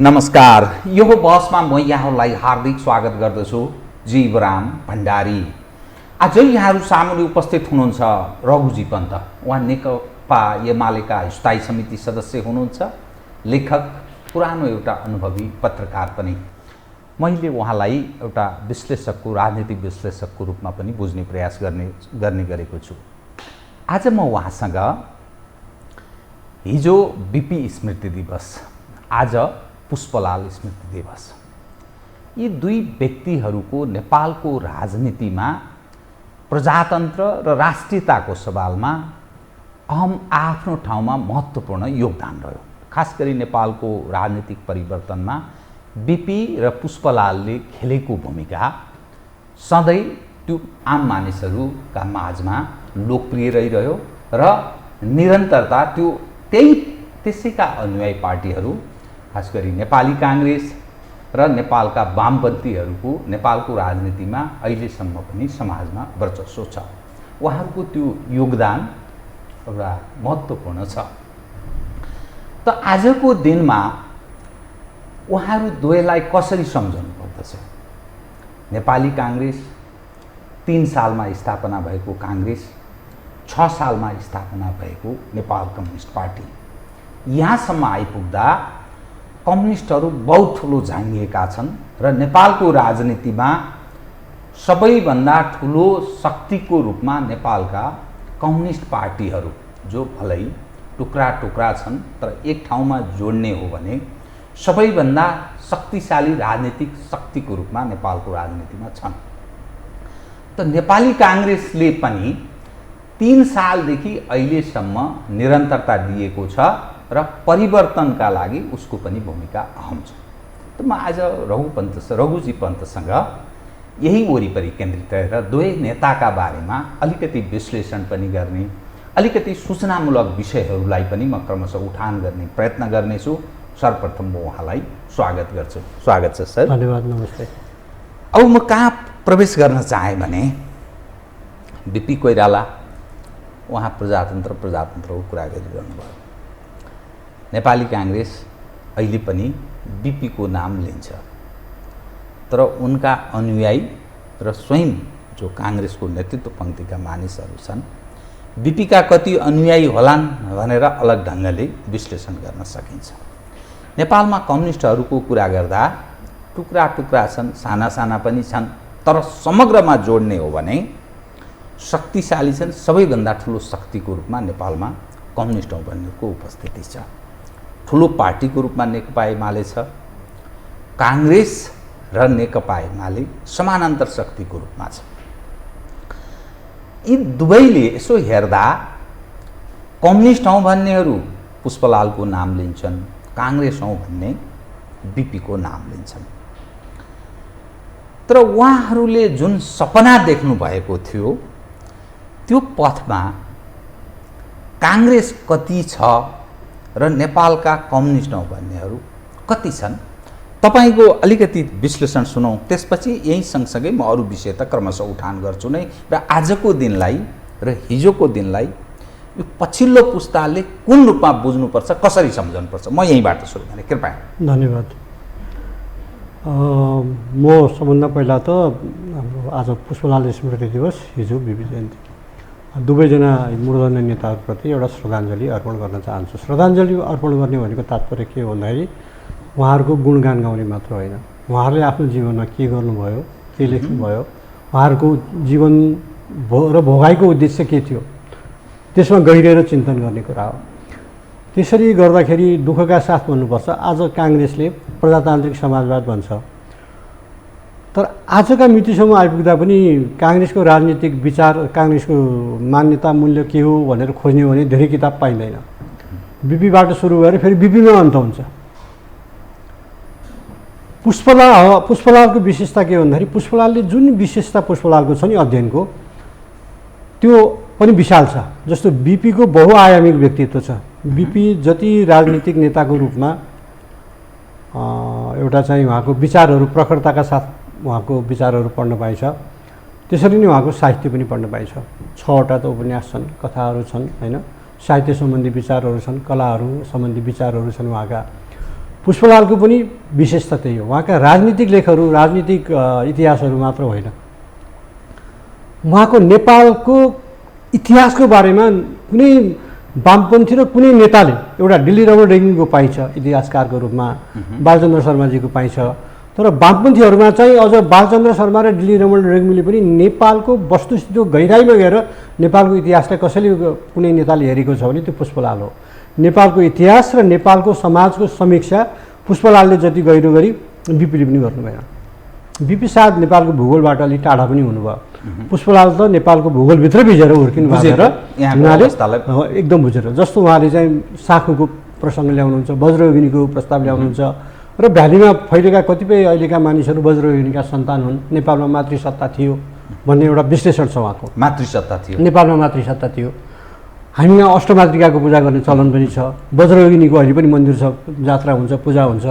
नमस्कार, यो बसमा म यहाँहरूलाई हार्दिक स्वागत गर्दछु। जीवराम भण्डारी। आज यहाँहरू सामुन्ने उपस्थित हुनुहुन्छ रघुजी पन्त। उहाँ नेकपा एमालेका स्थायी समिति सदस्य हुनुहुन्छ, लेखक, पुरानो एउटा अनुभवी पत्रकार पनि। मैले उहाँलाई एउटा विश्लेषकको, राजनीतिक विश्लेषकको रूपमा पनि बुझ्ने प्रयास गर्ने गरेको छु। आज म उहाँसँग हिजो बीपी स्मृति दिवस, आज पुष्पलाल स्मृति दिवस, यी दुई व्यक्तिहरूको नेपालको राजनीतिमा प्रजातन्त्र र राष्ट्रियताको सवालमा आफ्नो ठाउँमा महत्त्वपूर्ण योगदान रह्यो। खास गरी नेपालको राजनीतिक परिवर्तनमा बीपी र पुष्पलालले खेलेको भूमिका सधैँ त्यो आम मानिसहरूका माझमा लोकप्रिय रहिरह्यो र निरन्तरता त्यसैका अनुयायी पार्टीहरू, खास गरी नेपाली काङ्ग्रेस र नेपालका वामपन्थीहरूको नेपालको राजनीतिमा अहिलेसम्म पनि समाजमा वर्चस्व छ। उहाँहरूको त्यो योगदान एउटा महत्त्वपूर्ण छ। त आजको दिनमा उहाँहरू दुवैलाई कसरी सम्झनु पर्दछ? नेपाली काङ्ग्रेस 3 सालमा स्थापना भएको काङ्ग्रेस, 6 सालमा स्थापना भएको नेपाल कम्युनिस्ट पार्टी, यहाँसम्म आइपुग्दा कम्युनिस्टहरू बहुत ठुलो झाँगिएका छन् र नेपालको राजनीतिमा सबैभन्दा ठुलो शक्तिको रूपमा नेपालका कम्युनिस्ट पार्टीहरू, जो भलै टुक्रा टुक्रा छन् तर एक ठाउँमा जोड्ने हो भने सबैभन्दा शक्तिशाली राजनीतिक शक्तिको रूपमा नेपालको राजनीतिमा छन्। त नेपाली काङ्ग्रेसले पनि 3 सालदेखि अहिलेसम्म निरन्तरता दिएको छ र परिवर्तनका लागि उसको पनि भूमिका अहम छ। त म आज रघुजी पन्तसँग यही वरिपरि केन्द्रित रहेर दुवै नेताका बारेमा अलिकति विश्लेषण पनि गर्ने, अलिकति सूचनामूलक विषयहरूलाई पनि म क्रमशः उठान गर्ने प्रयत्न गर्नेछु। सर्वप्रथम म उहाँलाई स्वागत गर्छु। स्वागत छ सर। धन्यवाद, नमस्ते। अब म कहाँ प्रवेश गर्न चाहेँ भने बीपी कोइराला, उहाँ प्रजातन्त्रको कुरा गरिरहनु भयो। नेपाली काङ्ग्रेस अहिले पनि बीपीको नाम लिन्छ, तर उनका अनुयायी र स्वयं जो काङ्ग्रेसको नेतृत्व पङ्क्तिका मानिसहरू छन्, बीपीका कति अनुयायी होलान् भनेर अलग ढङ्गले विश्लेषण गर्न सकिन्छ। नेपालमा कम्युनिस्टहरूको कुरा गर्दा टुक्रा टुक्रा छन्, साना साना पनि छन्, तर समग्रमा जोड्ने हो भने शक्तिशाली छन्। सबैभन्दा ठुलो शक्तिको रूपमा नेपालमा कम्युनिस्टौँ भन्नेको उपस्थिति छ। ठुलो पार्टीको रूपमा नेकपा एमाले छ। काङ्ग्रेस र नेकपा एमाले समानान्तर शक्तिको रूपमा छ। यी दुवैले यसो हेर्दा कम्युनिस्ट हौँ भन्नेहरू पुष्पलालको नाम लिन्छन्, काङ्ग्रेस हौँ भन्ने बीपीको नाम लिन्छन्। तर उहाँहरूले जुन सपना देख्नु भएको थियो त्यो पथमा काङ्ग्रेस कति छ र नेपालका कम्युनिस्ट हौँ भन्नेहरू कति छन्, तपाईको अलिकति विश्लेषण सुनौँ। त्यसपछि यही सँगसँगै म अरू विषय त क्रमशः उठान गर्छु नै र आजको दिनलाई र हिजोको दिनलाई यो पछिल्लो पुस्ताले कुन रूपमा बुझ्नुपर्छ, कसरी सम्झनुपर्छ, म यहीँबाट सुरु गरेँ, कृपया। धन्यवाद। म सबभन्दा पहिला त हाम्रो आज पुष्पलाल स्मृति दिवस, हिजो बीपी जयन्ती, दुवैजना मूर्धन्य नेताहरूप्रति एउटा श्रद्धाञ्जली अर्पण गर्न चाहन्छु। श्रद्धाञ्जली अर्पण गर्ने भनेको तात्पर्य के हो भन्दाखेरि उहाँहरूको गुणगान गाउने मात्र होइन, उहाँहरूले आफ्नो जीवनमा के गर्नुभयो, के लेख्नुभयो, उहाँहरूको जीवन र भोगाइको उद्देश्य के थियो, त्यसमा गहिरिएर चिन्तन गर्ने कुरा हो। त्यसरी गर्दाखेरि दुःखका साथ भन्नुपर्छ, आज काङ्ग्रेसले प्रजातान्त्रिक समाजवाद भन्छ, तर आजका मितिसम्म आइपुग्दा पनि काङ्ग्रेसको राजनीतिक विचार, काङ्ग्रेसको मान्यता मूल्य के हो भनेर खोज्ने हो भने धेरै किताब पाइँदैन। बीपीबाट सुरु गरेर फेरि बीपीमा अन्त हुन्छ। पुष्पलालको विशेषता के हो भन्दाखेरि पुष्पलालले जुन विशेषता पुष्पलालको छ नि अध्ययनको, त्यो पनि विशाल छ। जस्तो बीपीको बहुआयामिक व्यक्तित्व छ। बीपी जति राजनीतिक नेताको रूपमा एउटा चाहिँ उहाँको विचारहरू प्रखरताका साथ उहाँको विचारहरू पढ्न पाइन्छ, त्यसरी नै उहाँको साहित्य पनि पढ्न पाइन्छ। 6वटा त उपन्यास छन्, कथाहरू छन्, होइन, साहित्य सम्बन्धी विचारहरू छन्, कलाहरू सम्बन्धी विचारहरू छन् उहाँका। पुष्पलालको पनि विशेषता त्यही हो। उहाँका राजनीतिक लेखहरू, राजनीतिक इतिहासहरू मात्र होइन, उहाँको नेपालको इतिहासको बारेमा कुनै वामपन्थी र कुनै नेताले, एउटा दिल्ली रमण रेग्मीको पाइन्छ इतिहासकारको रूपमा, बालचन्द्र शर्माजीको पाइन्छ, तर वामपन्थीहरूमा चाहिँ अझ बालचन्द्र शर्मा र दिल्ली रमण रेग्मीले पनि नेपालको वस्तुस्थितिको गहिराइमा गएर नेपालको इतिहासलाई कसैले कुनै नेताले हेरेको छ भने त्यो पुष्पलाल हो। नेपालको इतिहास र नेपालको समाजको समीक्षा पुष्पलालले जति गहिरो गरी बिपीले पनि गर्नु भएन। बिपी सायद नेपालको भूगोलबाट अलिक टाढा पनि हुनुभयो। पुष्पलाल त नेपालको भूगोलभित्र भिजेर हुर्किनु भएर उहाँले एकदम बुझेर, जस्तो उहाँले चाहिँ साखुको प्रसङ्ग ल्याउनुहुन्छ, वज्रयोगिनीको प्रस्ताव ल्याउनुहुन्छ र भ्यालीमा फैलेका कतिपय अहिलेका मानिसहरू वज्रयोगिनीका सन्तान हुन्, नेपालमा मातृसत्ता थियो भन्ने एउटा विश्लेषण छ उहाँको। मातृसत्ता थियो, नेपालमा मातृसत्ता थियो। हामी यहाँ अष्टमातृकाको पूजा गर्ने चलन पनि छ, वज्रयोगिनीको अहिले पनि मन्दिर छ, जात्रा हुन्छ, पूजा हुन्छ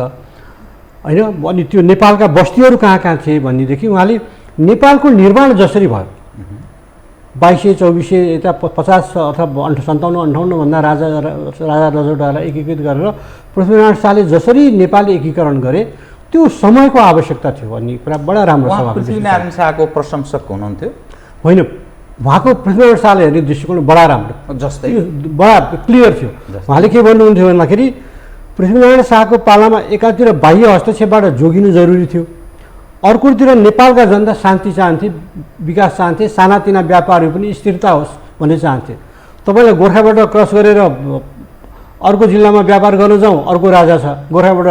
होइन। अनि त्यो नेपालका बस्तीहरू कहाँ कहाँ थिए भन्नेदेखि उहाँले नेपालको निर्माण जसरी भयो 2200 2400 यता 50 अथवा 57-58भन्दा राजा रजौटालाई एकीकृत गरेर पृथ्वीनारायण शाहले जसरी नेपाली एकीकरण गरे त्यो समयको आवश्यकता थियो भन्ने कुरा बडा राम्रो छ। पृथ्वीनारायण शाहको प्रशंसक हुनुहुन्थ्यो होइन, उहाँको पृथ्वीनारायण शाहले हेर्ने दृष्टिकोण बडा राम्रो, जस्तै बडा क्लियर थियो। उहाँले के भन्नुहुन्थ्यो भन्दाखेरि पृथ्वीनारायण शाहको पालामा एकातिर बाह्य हस्तक्षेपबाट जोगिनु जरुरी थियो, अर्कोतिर नेपालका जनता शान्ति चाहन्थे, विकास चाहन्थे, सानातिना व्यापारहरू पनि स्थिरता होस् भन्ने चाहन्थे। तपाईँलाई गोर्खाबाट क्रस गरेर अर्को जिल्लामा व्यापार गर्न जाउँ, अर्को राजा छ, गोर्खाबाट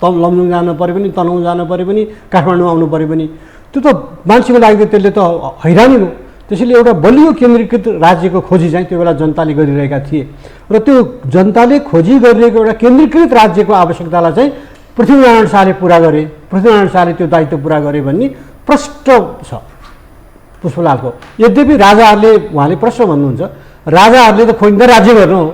लमजुङ जानु पऱ्यो पनि, तनहुँ जानु पऱ्यो पनि, काठमाडौँ आउनु पऱ्यो पनि, त्यो त मान्छेको लागि त्यसले त हैरानी हो। त्यसैले एउटा बलियो केन्द्रीकृत राज्यको खोजी चाहिँ त्यो बेला जनताले गरिरहेका थिए र त्यो जनताले खोजी गरिरहेको एउटा केन्द्रीकृत राज्यको आवश्यकतालाई चाहिँ पृथ्वीनारायण शाहले पुरा गरे, पृथ्वीनारायण शाहले त्यो दायित्व पुरा गरे भन्ने प्रष्ट छ पुष्पलालको। यद्यपि राजाहरूले, उहाँले प्रश्न भन्नुहुन्छ, राजाहरूले त खोजिँदा राज्य गर्नु हो,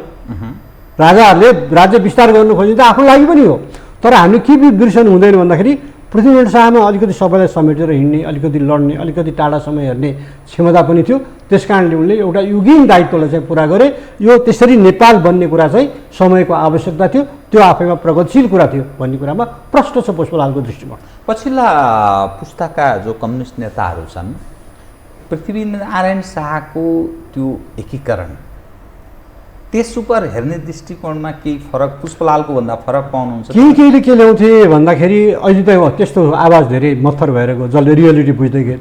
राजाहरूले राज्य विस्तार गर्नु खोजिँदा आफ्नो लागि पनि हो, तर हामीले के बिर्सनु हुँदैन भन्दाखेरि पृथ्वीनारायण शाहमा अलिकति सबैलाई समेटेर हिँड्ने, अलिकति लड्ने, अलिकति टाढासम्म हेर्ने क्षमता पनि थियो। त्यस कारणले उनले एउटा युगीन दायित्वलाई चाहिँ पुरा गरे। यो त्यसरी नेपाल बन्ने कुरा चाहिँ समयको आवश्यकता थियो, त्यो आफैमा प्रगतिशील कुरा थियो भन्ने कुरामा प्रष्ट छ पुष्पलालको दृष्टिकोण। पछिल्ला पुस्ताका जो कम्युनिस्ट नेताहरू छन्, पृथ्वीनारायण शाहको त्यो एकीकरण त्यस उप हेर्ने दृष्टिकोणमा केही फरक पुष्पलालको भन्दा फरक पाउनुहुन्छ? केहीले के ल्याउँथे भन्दाखेरि अहिले त त्यस्तो आवाज धेरै मत्थर भएर गयो, जसले रियालिटी बुझ्दै गए।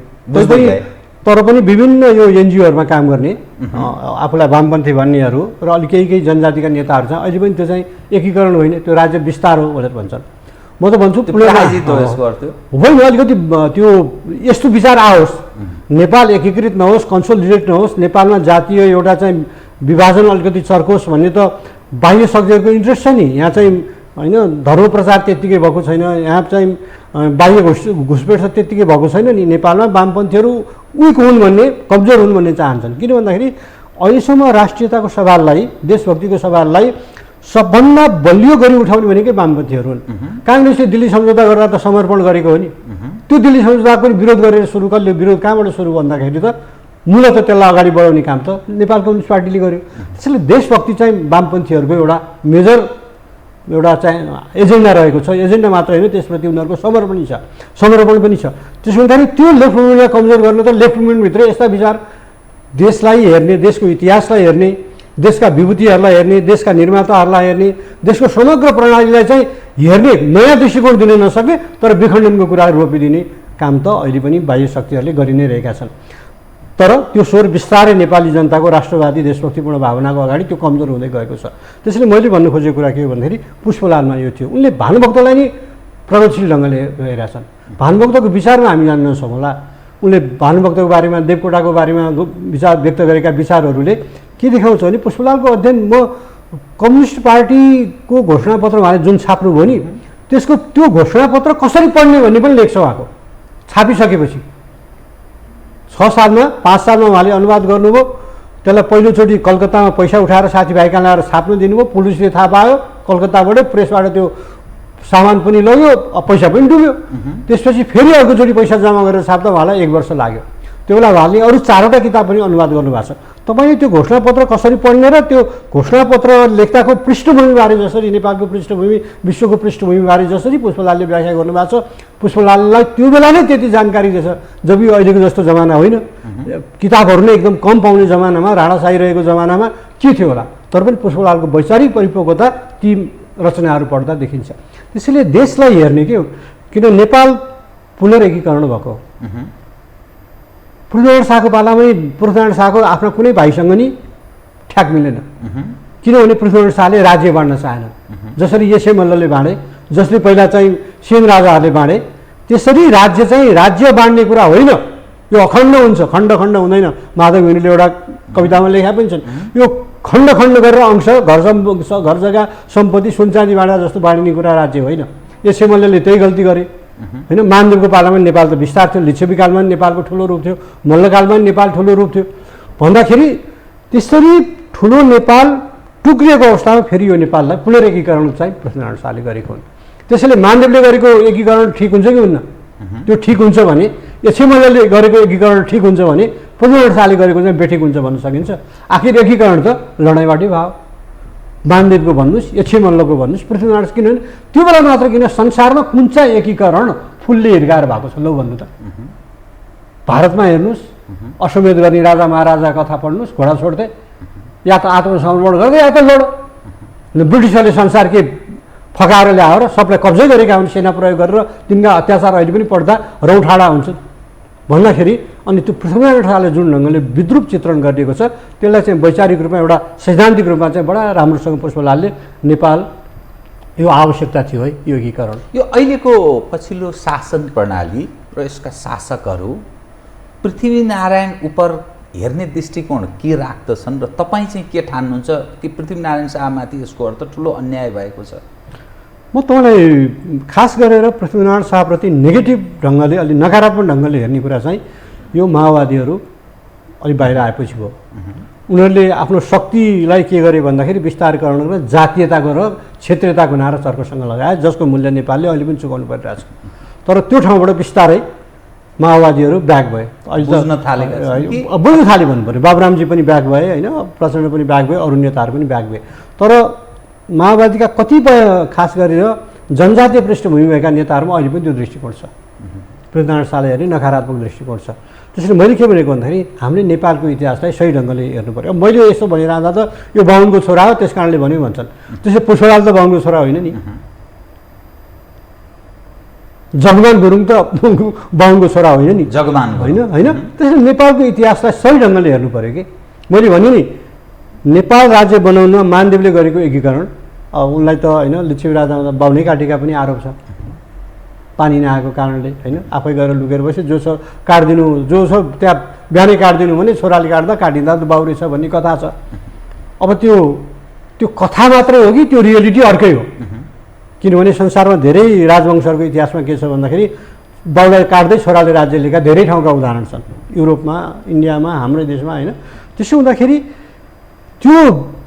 तर पनि विभिन्न यो एनजिओहरूमा काम गर्ने आफूलाई वामपन्थी भन्नेहरू र अलिक केही जनजातिका नेताहरू छ, अहिले पनि त्यो चाहिँ एकीकरण होइन, त्यो राज्य विस्तार हो भनेर भन्छन्। म त भन्छु होइन, अलिकति त्यो यस्तो विचार आओस्, नेपाल एकीकृत नहोस्, कन्सोलिडेट नहोस्, नेपालमा जातीय एउटा चाहिँ विभाजन अलिकति चर्कोस् भन्ने त बाह्य शक्तिहरूको इन्ट्रेस्ट छ नि। यहाँ चाहिँ होइन धर्म प्रचार त्यत्तिकै भएको छैन, यहाँ चाहिँ बाह्य घुसपेठ त्यत्तिकै भएको छैन नि। नेपालमा वामपन्थीहरू विक हुन् भन्ने, कमजोर हुन् भन्ने चाहन्छन्। किन भन्दाखेरि अहिलेसम्म राष्ट्रियताको सवाललाई, देशभक्तिको सवाललाई सबभन्दा बलियो गरी उठाउने भनेकै वामपन्थीहरू हुन्। काङ्ग्रेसले दिल्ली सम्झौता गरेर त समर्पण गरेको हो नि, त्यो दिल्ली सम्झौताको पनि विरोध गरेर सुरु, कसले विरोध कहाँबाट सुरु भन्दाखेरि त मूलत त्यसलाई अगाडि बढाउने काम त नेपाल कम्युनिस्ट पार्टीले गर्यो। त्यसैले देशभक्ति चाहिँ वामपन्थीहरूको एउटा मेजर एउटा चाहिँ एजेन्डा रहेको छ। एजेन्डा मात्र होइन, त्यसप्रति उनीहरूको समर्पण पनि छ। त्यसो हुँदाखेरि त्यो लेफ्ट मुभमेन्टलाई कमजोर गर्न त लेफ्ट मुभमेन्टभित्र यस्ता विचार, देशलाई हेर्ने, देशको इतिहासलाई हेर्ने, देशका विभूतिहरूलाई हेर्ने, देशका निर्माताहरूलाई हेर्ने, देशको समग्र प्रणालीलाई चाहिँ हेर्ने नयाँ दृष्टिकोण दिन नसके तर विखण्डनको कुराहरू रोपिदिने काम त अहिले पनि बाह्य शक्तिहरूले गरि नै रहेका छन्। तर त्यो स्वर बिस्तारै नेपाली जनताको राष्ट्रवादी देशभक्तिपूर्ण भावनाको अगाडि त्यो कमजोर हुँदै गएको छ। त्यसैले मैले भन्नु खोजेको कुरा के हो भन्दाखेरि पुष्पलालमा यो थियो, उनले भानुभक्तलाई नै प्रगतिशील ढङ्गले हेरेका छन्। भानुभक्तको विचारमा हामी जान्न नसकौँला, उनले भानुभक्तको बारेमा, देवकोटाको बारेमा विचार व्यक्त गरेका विचारहरूले के देखाउँछ भने पुष्पलालको अध्ययन, म कम्युनिस्ट पार्टीको घोषणापत्र उहाँले जुन छाप्नुभयो नि, त्यसको त्यो घोषणापत्र कसरी पढ्ने भन्ने पनि लेख्छ उहाँको। छापिसकेपछि 6 सालमा 5 सालमा उहाँले अनुवाद गर्नुभयो, त्यसलाई पहिलोचोटि कलकत्तामा पैसा उठाएर साथीभाइ कहाँ ल्याएर छाप्न दिनुभयो, पुलिसले थाहा पायो, कलकत्ताबाटै प्रेसबाट त्यो सामान पनि लग्यो, पैसा पनि डुब्यो। त्यसपछि फेरि अर्कोचोटि पैसा जम्मा गरेर छाप्दा उहाँलाई 1 वर्ष लाग्यो। त्यो बेला उहाँले अरू 4वटा किताब पनि अनुवाद गर्नुभएको छ। तपाईँले त्यो घोषणापत्र कसरी पढ्ने र त्यो घोषणापत्र लेख्दाको पृष्ठभूमिबारे जसरी नेपालको पृष्ठभूमि विश्वको पृष्ठभूमिबारे जसरी पुष्पलालले व्याख्या गर्नुभएको छ, पुष्पलाललाई त्यो बेला नै त्यति जानकारी रहेछ। जब यो अहिलेको जस्तो जमाना होइन, किताबहरू नै एकदम कम पाउने जमानामा, राणाशाही रहेको जमानामा के थियो होला, तर पनि पुष्पलालको वैचारिक परिपक्वता ती रचनाहरू पढ्दा देखिन्छ। त्यसैले देशलाई हेर्ने के हो, किन नेपाल पुनर्एकीकरण भएको। पृथ्वीनारायण शाहको पालामै पृथ्वीनारायण शाहको आफ्ना कुनै भाइसँग नि ठ्याक मिलेन, किनभने पृथ्वीनारायण शाहले राज्य बाँड्न चाहेन। जसरी यसै मल्लले बाँडे, जसले पहिला चाहिँ सेन राजाहरूले बाँडे, त्यसरी राज्य चाहिँ राज्य बाँड्ने कुरा होइन, यो अखण्ड हुन्छ, खण्ड खण्ड हुँदैन। माधव घिमिरेले एउटा कवितामा लेखा पनि छन्, यो खण्ड खण्ड गरेर अंश घर जग्गा सम्पत्ति सुनचाँदी बाँडा जस्तो बाँडिने कुरा राज्य होइन। यसै मल्लले त्यही गल्ती गरे होइन। मानदेवको पालामा नेपाल त विस्तार थियो, लिच्छवी कालमा पनि नेपालको ठुलो रूप थियो, मल्लकालमा पनि नेपाल ठुलो रूप थियो भन्दाखेरि त्यसरी ठुलो नेपाल टुक्रिएको अवस्थामा फेरि यो नेपाललाई पुनर्एकीकरण चाहिँ पृथ्वीनारायण शाहले गरेको हुन्। त्यसैले मानदेवले गरेको एकीकरण ठिक हुन्छ कि हुन्न? त्यो ठिक हुन्छ भने, यसै मल्लले गरेको एकीकरण ठिक हुन्छ भने पृथ्वीनारायण शाहले गरेको चाहिँ बेठिक हुन्छ भन्न सकिन्छ। आखिर एकीकरण त लडाइँबाटै भयो। मानदेवको भन्नुहोस्, यक्षे मल्लको भन्नुहोस्, पृथ्वीनारायण, किनभने त्यो बेला मात्र किन संसारमा कुन चाहिँ एकीकरण फुलले हिर्काएर भएको छ लौ भन्नु त। भारतमा हेर्नुहोस्, अश्वमेध गर्ने राजा महाराजा कथा पढ्नुहोस्, घोडा छोड्थे, या त आत्मसमर्पण गर्दै या त लड। ब्रिटिसहरूले संसार के फकाएर ल्याएर सबलाई कब्जै गरेका हुन्, सेना प्रयोग गरेर तिनका अत्याचार अहिले पनि पढ्दा रौठाडा हुन्छ भन्दाखेरि, अनि त्यो पृथ्वीनारायण शाहले जुन ढङ्गले विद्रूप चित्रण गरिएको छ त्यसलाई चाहिँ वैचारिक रूपमा एउटा सैद्धान्तिक रूपमा चाहिँ बडा राम्रोसँग पुष्पलालले नेपाल यो आवश्यकता थियो है यो एकीकरण। यो अहिलेको पछिल्लो शासन प्रणाली र यसका शासकहरू पृथ्वीनारायण उप हेर्ने दृष्टिकोण के राख्दछन् र तपाईँ चाहिँ के ठान्नुहुन्छ कि पृथ्वीनारायण शाहमाथि यसको अर्थ ठुलो अन्याय भएको छ? म तपाईँलाई खास गरेर पृथ्वीनारायण शाहप्रति नेगेटिभ ढङ्गले, अलि नकारात्मक ढङ्गले हेर्ने कुरा चाहिँ यो माओवादीहरू अलि बाहिर आएपछि भयो। उनीहरूले आफ्नो शक्तिलाई के गरे भन्दाखेरि विस्तारीकरण गरेर जातीयताको र क्षेत्रीयताको नारा चर्कोसँग लगाए, जसको मूल्य नेपालले अहिले पनि चुकाउनु परिरहेछ। तर त्यो ठाउँबाट बिस्तारै माओवादीहरू ब्याक भए, बुझ्न थाले भन्नु पऱ्यो। बाबुरामजी पनि ब्याक भए होइन, प्रचण्ड पनि ब्याक भए, अरू नेताहरू पनि ब्याक भए। तर माओवादीका कतिपय खास गरेर जनजातीय पृष्ठभूमि भएका नेताहरूमा अहिले पनि त्यो दृष्टिकोण छ। पृथ्वीनारायण शाहले हेर्ने नकारात्मक दृष्टिकोण छ। त्यसैले मैले के भनेको भन्दाखेरि हामीले नेपालको इतिहासलाई सही ढङ्गले हेर्नु पऱ्यो। मैले यस्तो भनिरहँदा त यो बाहुनको छोरा हो त्यस कारणले भन्यो भन्छन्, त्यसै पुष्पलाल त बाहुनको छोरा होइन नि, जगमान गुरुङ त बाहुनको छोरा होइन नि, जगमान होइन होइन। त्यसैले नेपालको इतिहासलाई सही ढङ्गले हेर्नु पऱ्यो कि मैले भने नि नेपाल राज्य बनाउन मानदेवले गरेको एकीकरण, उनलाई त होइन लिच्छवी राजा बाहुनै काटेका पनि आरोप छ पानी नआएको कारणले होइन, आफै गएर लुकेर बस्यो, जो छ काटिदिनु, जो छ त्यहाँ बिहानै काटिदिनु भने छोराले काट्दा काटिँदा त बाउ रहेछ भन्ने कथा छ। अब त्यो कथा मात्रै हो कि त्यो रियलिटी अर्कै हो? किनभने संसारमा धेरै राजवंशहरूको इतिहासमा के छ भन्दाखेरि बाउलाई काट्दै छोराले राज्य लिएका धेरै ठाउँका उदाहरण छन्, युरोपमा, इन्डियामा, हाम्रो देशमा होइन। त्यसो हुँदाखेरि त्यो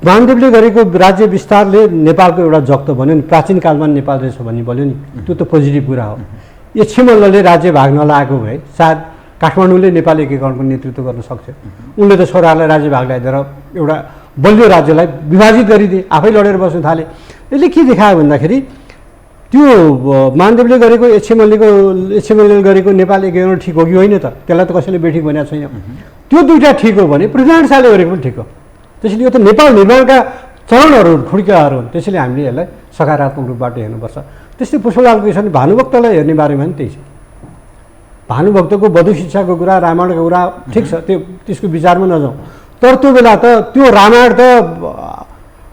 मानदेवले गरेको राज्य विस्तारले नेपालको एउटा जग त बन्यो नि, प्राचीन कालमा नेपाल रहेछ भन्ने बन्यो नि, त्यो त पोजिटिभ कुरा हो। यक्षे मल्लले राज्य भाग नलाएको भए सायद काठमाडौँले नेपाल एकीकरणको नेतृत्व गर्न सक्थ्यो। उनले त छोरालाई राज्य भाग ल्याइदिएर एउटा बलियो राज्यलाई विभाजित गरिदिए, आफै लडेर बस्न थाले। यसले के देखायो भन्दाखेरि त्यो मानदेवले गरेको यक्षे मल्लले गरेको नेपाल एकीकरण ठिक हो कि होइन त, त्यसलाई त कसैले बेठिक भनेको छैन। त्यो दुईवटा ठिक हो भने पृथ्वीनारायण शाहले गरेको पनि ठिक हो। त्यसैले यो त नेपाल निर्माणका चरणहरू ठुड्काहरू हुन्, त्यसैले हामीले यसलाई सकारात्मक रूपबाट हेर्नुपर्छ। त्यस्तै पुष्पलालको विषयमा भानुभक्तलाई हेर्ने बारेमा पनि त्यही छ। भानुभक्तको वधु शिक्षाको कुरा, रामायणको कुरा ठिक छ, त्यसको विचारमा नजाउँ, तर त्यो बेला त त्यो रामायण त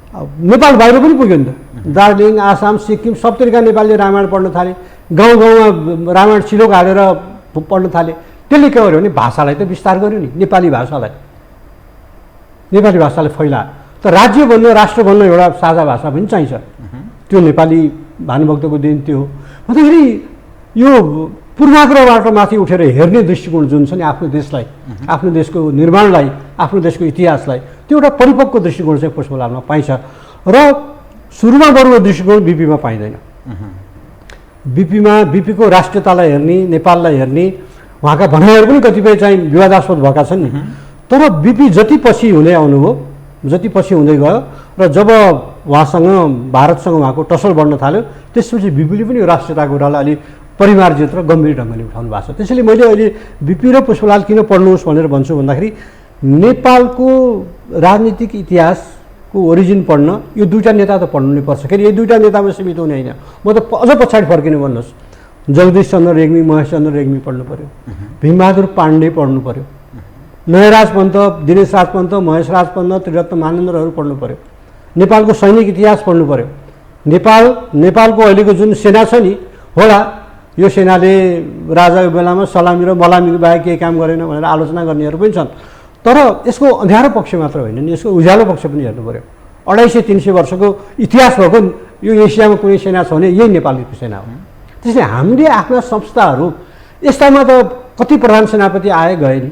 नेपाल बाहिर पनि पुग्यो नि त। दार्जिलिङ, आसाम, सिक्किम सबतिरका नेपालीले रामायण पढ्न थाले, गाउँ गाउँमा रामायण सिलोक हालेर पढ्न थाले। त्यसले के गर्यो भने भाषालाई त विस्तार गर्यो नि, नेपाली भाषालाई फैलायो। त राज्य बन्न, राष्ट्र बन्न एउटा साझा भाषा पनि चाहिन्छ, त्यो नेपाली भानुभक्तको दिन त्यो हो। भन्दाखेरि यो पूर्वाग्रहबाट माथि उठेर हेर्ने दृष्टिकोण जुन छ नि आफ्नो देशलाई, आफ्नो देशको निर्माणलाई, आफ्नो देशको इतिहासलाई, त्यो एउटा परिपक्व दृष्टिकोण चाहिँ पुष्पलालमा पाइन्छ र सुरुमा बरुवा दृष्टिकोण बिपीमा पाइँदैन। बिपीको राष्ट्रियतालाई हेर्ने, नेपाललाई हेर्ने, उहाँका भनाइहरू पनि कतिपय चाहिँ विवादास्पद भएका छन् नि। तर बिपी जति पछि हुँदै आउनुभयो, जति पछि हुँदै गयो र जब उहाँसँग भारतसँग उहाँको टसल बढ्न थाल्यो, त्यसपछि बिपीले पनि यो राष्ट्रियताको कुरालाई अलि परिमार्जित र गम्भीर ढङ्गले उठाउनु भएको छ। त्यसैले मैले अहिले बिपी र पुष्पलाल किन पढ्नुहोस् भनेर भन्छु भन्दाखेरि नेपालको राजनीतिक इतिहासको ओरिजिन पढ्न यो दुईवटा नेता त पढ्नु नै पर्छ। फेरि यो दुईवटा नेतामा सीमित हुने होइन, म त अझ पछाडि फर्किनु भन्नुहोस्, जगदीश चन्द्र रेग्मी, महेश चन्द्र रेग्मी पढ्नु पऱ्यो, भीमबहादुर पाण्डे पढ्नु पऱ्यो, नयराज पन्त, दिनेश राज पन्त, महेश राज पन्त, त्रिरत्न मानेन्द्रहरू पढ्नु पऱ्यो, नेपालको सैनिक इतिहास पढ्नु पऱ्यो। नेपालको अहिलेको जुन सेना छ नि, होला यो सेनाले राजाको बेलामा सलामी र मलामीको बाहेक केही काम गरेन भनेर आलोचना गर्नेहरू पनि छन्। तर यसको अँध्यारो पक्ष मात्र होइन नि, यसको उज्यालो पक्ष पनि हेर्नु पऱ्यो। 250-300 वर्षको इतिहास भएको यो एसियामा कुनै सेना छ भने यही नेपालको सेना हो। त्यसले हामीले आफ्ना संस्थाहरू यस्तामा त कति प्रधान सेनापति आए गए नि,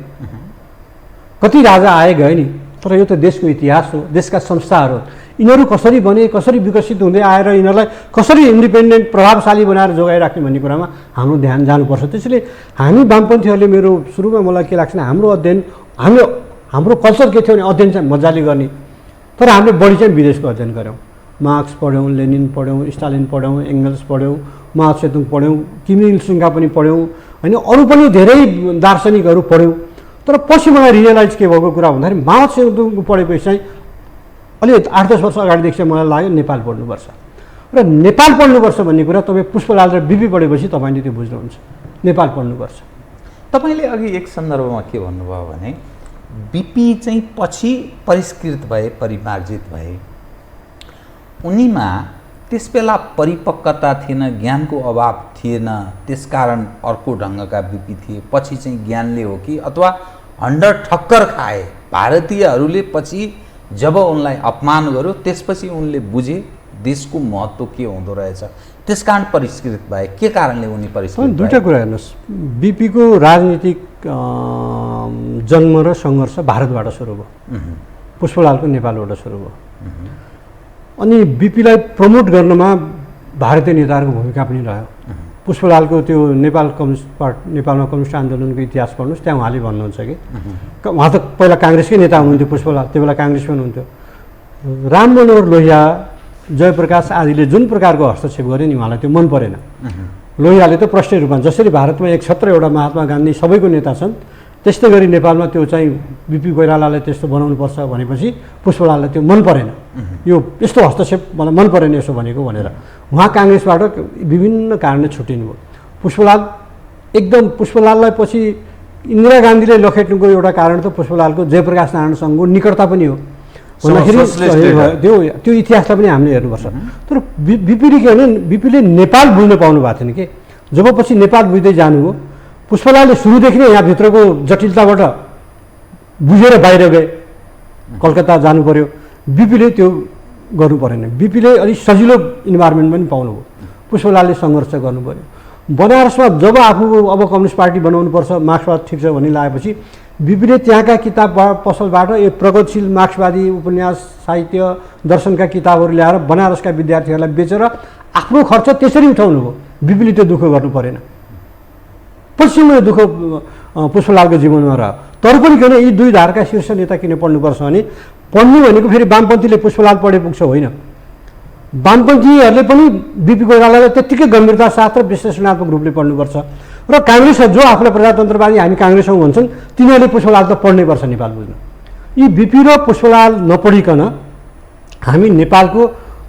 कति राजा आए गए नि, तर यो त देशको इतिहास हो, देशका संस्थाहरू हो। यिनीहरू कसरी बने, कसरी विकसित हुँदै आएर यिनीहरूलाई कसरी इन्डिपेन्डेन्ट प्रभावशाली बनाएर जोगाइराख्ने भन्ने कुरामा हाम्रो ध्यान जानुपर्छ। त्यसैले हामी वामपन्थीहरूले, मेरो सुरुमा मलाई के लाग्छ भने हाम्रो अध्ययन, हाम्रो कल्चर के थियो भने अध्ययन चाहिँ मजाले गर्ने, तर हामीले बढी चाहिँ विदेशको अध्ययन गऱ्यौँ। मार्क्स पढ्यौँ, लेनिन पढ्यौँ, स्टालिन पढ्यौँ, एङ्गल्स पढ्यौँ, माओ सेतुङ पढ्यौँ, किम इल सुङका पनि पढ्यौँ होइन, अरू पनि धेरै दार्शनिकहरू पढ्यौँ। तर पछि मलाई रियलाइज के भएको कुरा भन्दाखेरि माओ सेतुङ पढेपछि चाहिँ अलि 8-10 वर्ष अगाडिदेखि चाहिँ मलाई लाग्यो नेपाल पढ्नुपर्छ। र नेपाल पढ्नुपर्छ भन्ने कुरा तपाईँ पुष्पलाल र बिपी पढेपछि तपाईँले त्यो बुझ्नुहुन्छ, नेपाल पढ्नुपर्छ। तपाईँले अघि एक सन्दर्भमा के भन्नुभयो भने बिपी चाहिँ पछि परिष्कृत भए, परिमार्जित भए, उनीमा त्यसबेला परिपक्वता थिएन, ज्ञानको अभाव थिएन, त्यसकारण अर्को ढङ्गका बिपी थिए, पछि चाहिँ ज्ञानले हो कि अथवा हन्डर ठक्कर खाए भारतीयहरूले, पछि जब उनलाई अपमान गर्यो त्यसपछि उनले बुझे देशको महत्त्व के हुँदो रहेछ, त्यसकारण परिष्कृत भए। के कारणले उनी परिष्कृत भए? दुईवटा कुरा हेर्नुहोस्, बिपीको राजनीतिक जन्म र सङ्घर्ष भारतबाट सुरु भयो, पुष्पलालको नेपालबाट सुरु भयो। अनि बिपीलाई प्रमोट गर्नमा भारतीय नेताहरूको भूमिका पनि रह्यो। पुष्पलालको त्यो नेपालमा कम्युनिस्ट आन्दोलनको इतिहास पढ्नुहोस्, त्यहाँ उहाँले भन्नुहुन्छ कि उहाँ त पहिला काङ्ग्रेसकै नेता हुनुहुन्थ्यो, पुष्पलाल त्यो बेला काङ्ग्रेसमा हुनुहुन्थ्यो। राम मनोहर लोहिया, जयप्रकाश आदिले जुन प्रकारको हस्तक्षेप गरे नि उहाँलाई त्यो मन परेन। लोहियाले त प्रष्ट रूपमा जसरी भारतमा एक छत्र एउटा महात्मा गान्धी सबैको नेता छन्, त्यस्तै गरी नेपालमा त्यो चाहिँ बिपी कोइरालालाई त्यस्तो बनाउनुपर्छ भनेपछि पुष्पलाललाई त्यो मन परेन, यो यस्तो हस्तक्षेप मलाई मन परेन यसो भनेको भनेर उहाँ काङ्ग्रेसबाट विभिन्न कारणले छुट्टिनुभयो। पुष्पलाललाई पछि इन्दिरा गान्धीले लखेट्नुको एउटा कारण त पुष्पलालको जयप्रकाश नारायणसँगको निकटता पनि हो भन्दाखेरि त्यो इतिहासलाई पनि हामीले हेर्नुपर्छ। तर बिपीले के भने बिपीले नेपाल बुझ्न पाउनु भएको थिएन कि, जब पछि नेपाल बुझ्दै जानुभयो, पुष्पलालले सुरुदेखि नै यहाँभित्रको जटिलताबाट बुझेर बाहिर गए, कलकत्ता जानु पर्यो, बिपीले त्यो गर्नु परेन। बिपीले अलिक सजिलो इन्भाइरोमेन्ट पनि पाउनुभयो, पुष्पलालले सङ्घर्ष गर्नु पऱ्यो। बनारसमा जब आफू अब कम्युनिस्ट पार्टी बनाउनुपर्छ, मार्क्सवाद ठिक छ भन्ने लागेपछि बिपीले त्यहाँका किताब पसलबाट यो प्रगतिशील मार्क्सवादी उपन्यास, साहित्य, दर्शनका किताबहरू ल्याएर बनारसका विद्यार्थीहरूलाई बेचेर आफ्नो खर्च त्यसरी उठाउनु भयो। बिपीले त्यो दुःख गर्नु परेन, पश्चिममा दुःख पुष्पलालको जीवनमा रह्यो। तर पनि किन यी दुई धारका शीर्ष नेता किन पढ्नुपर्छ भने पढ्नु भनेको फेरि वामपन्थीले पुष्पलाल पढे पुग्छ होइन, वामपन्थीहरूले पनि बिपी कोइरालालाई त्यत्तिकै गम्भीरता साथ र विश्लेषणात्मक रूपले पढ्नुपर्छ। र काङ्ग्रेस जो आफूलाई प्रजातन्त्रवादी हामी काङ्ग्रेस हौँ भन्छन् तिनीहरूले पुष्पलाल त पढ्नै पर्छ नेपाल बुझ्न। यी बिपी र पुष्पलाल नपढिकन हामी नेपालको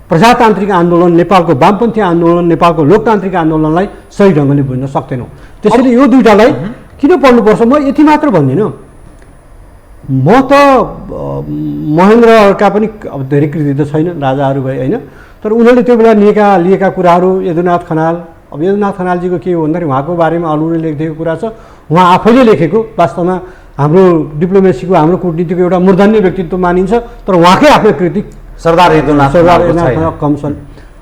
प्रजातान्त्रिक आन्दोलन, नेपालको वामपन्थी आन्दोलन, नेपालको लोकतान्त्रिक आन्दोलनलाई सही ढङ्गले बुझ्न सक्दैनौँ। त्यसैले यो दुईवटालाई किन पढ्नुपर्छ म यति मात्र भन्दिनँ। म त महेन्द्रका पनि अब धेरै कृति त छैन, राजाहरू भए होइन, तर उनीहरूले त्यो बेला लिएका कुराहरू, यदुनाथ खनाल, अब यदुनाथ खनालजीको के हो भन्दाखेरि उहाँको बारेमा अरूले लेखिदिएको कुरा छ, उहाँ आफैले लेखेको, वास्तवमा हाम्रो डिप्लोमेसीको, हाम्रो कूटनीतिको एउटा मूर्धन्य व्यक्तित्व मानिन्छ, तर उहाँकै आफ्नो कृति सरदार यदुनाथ कम छन्।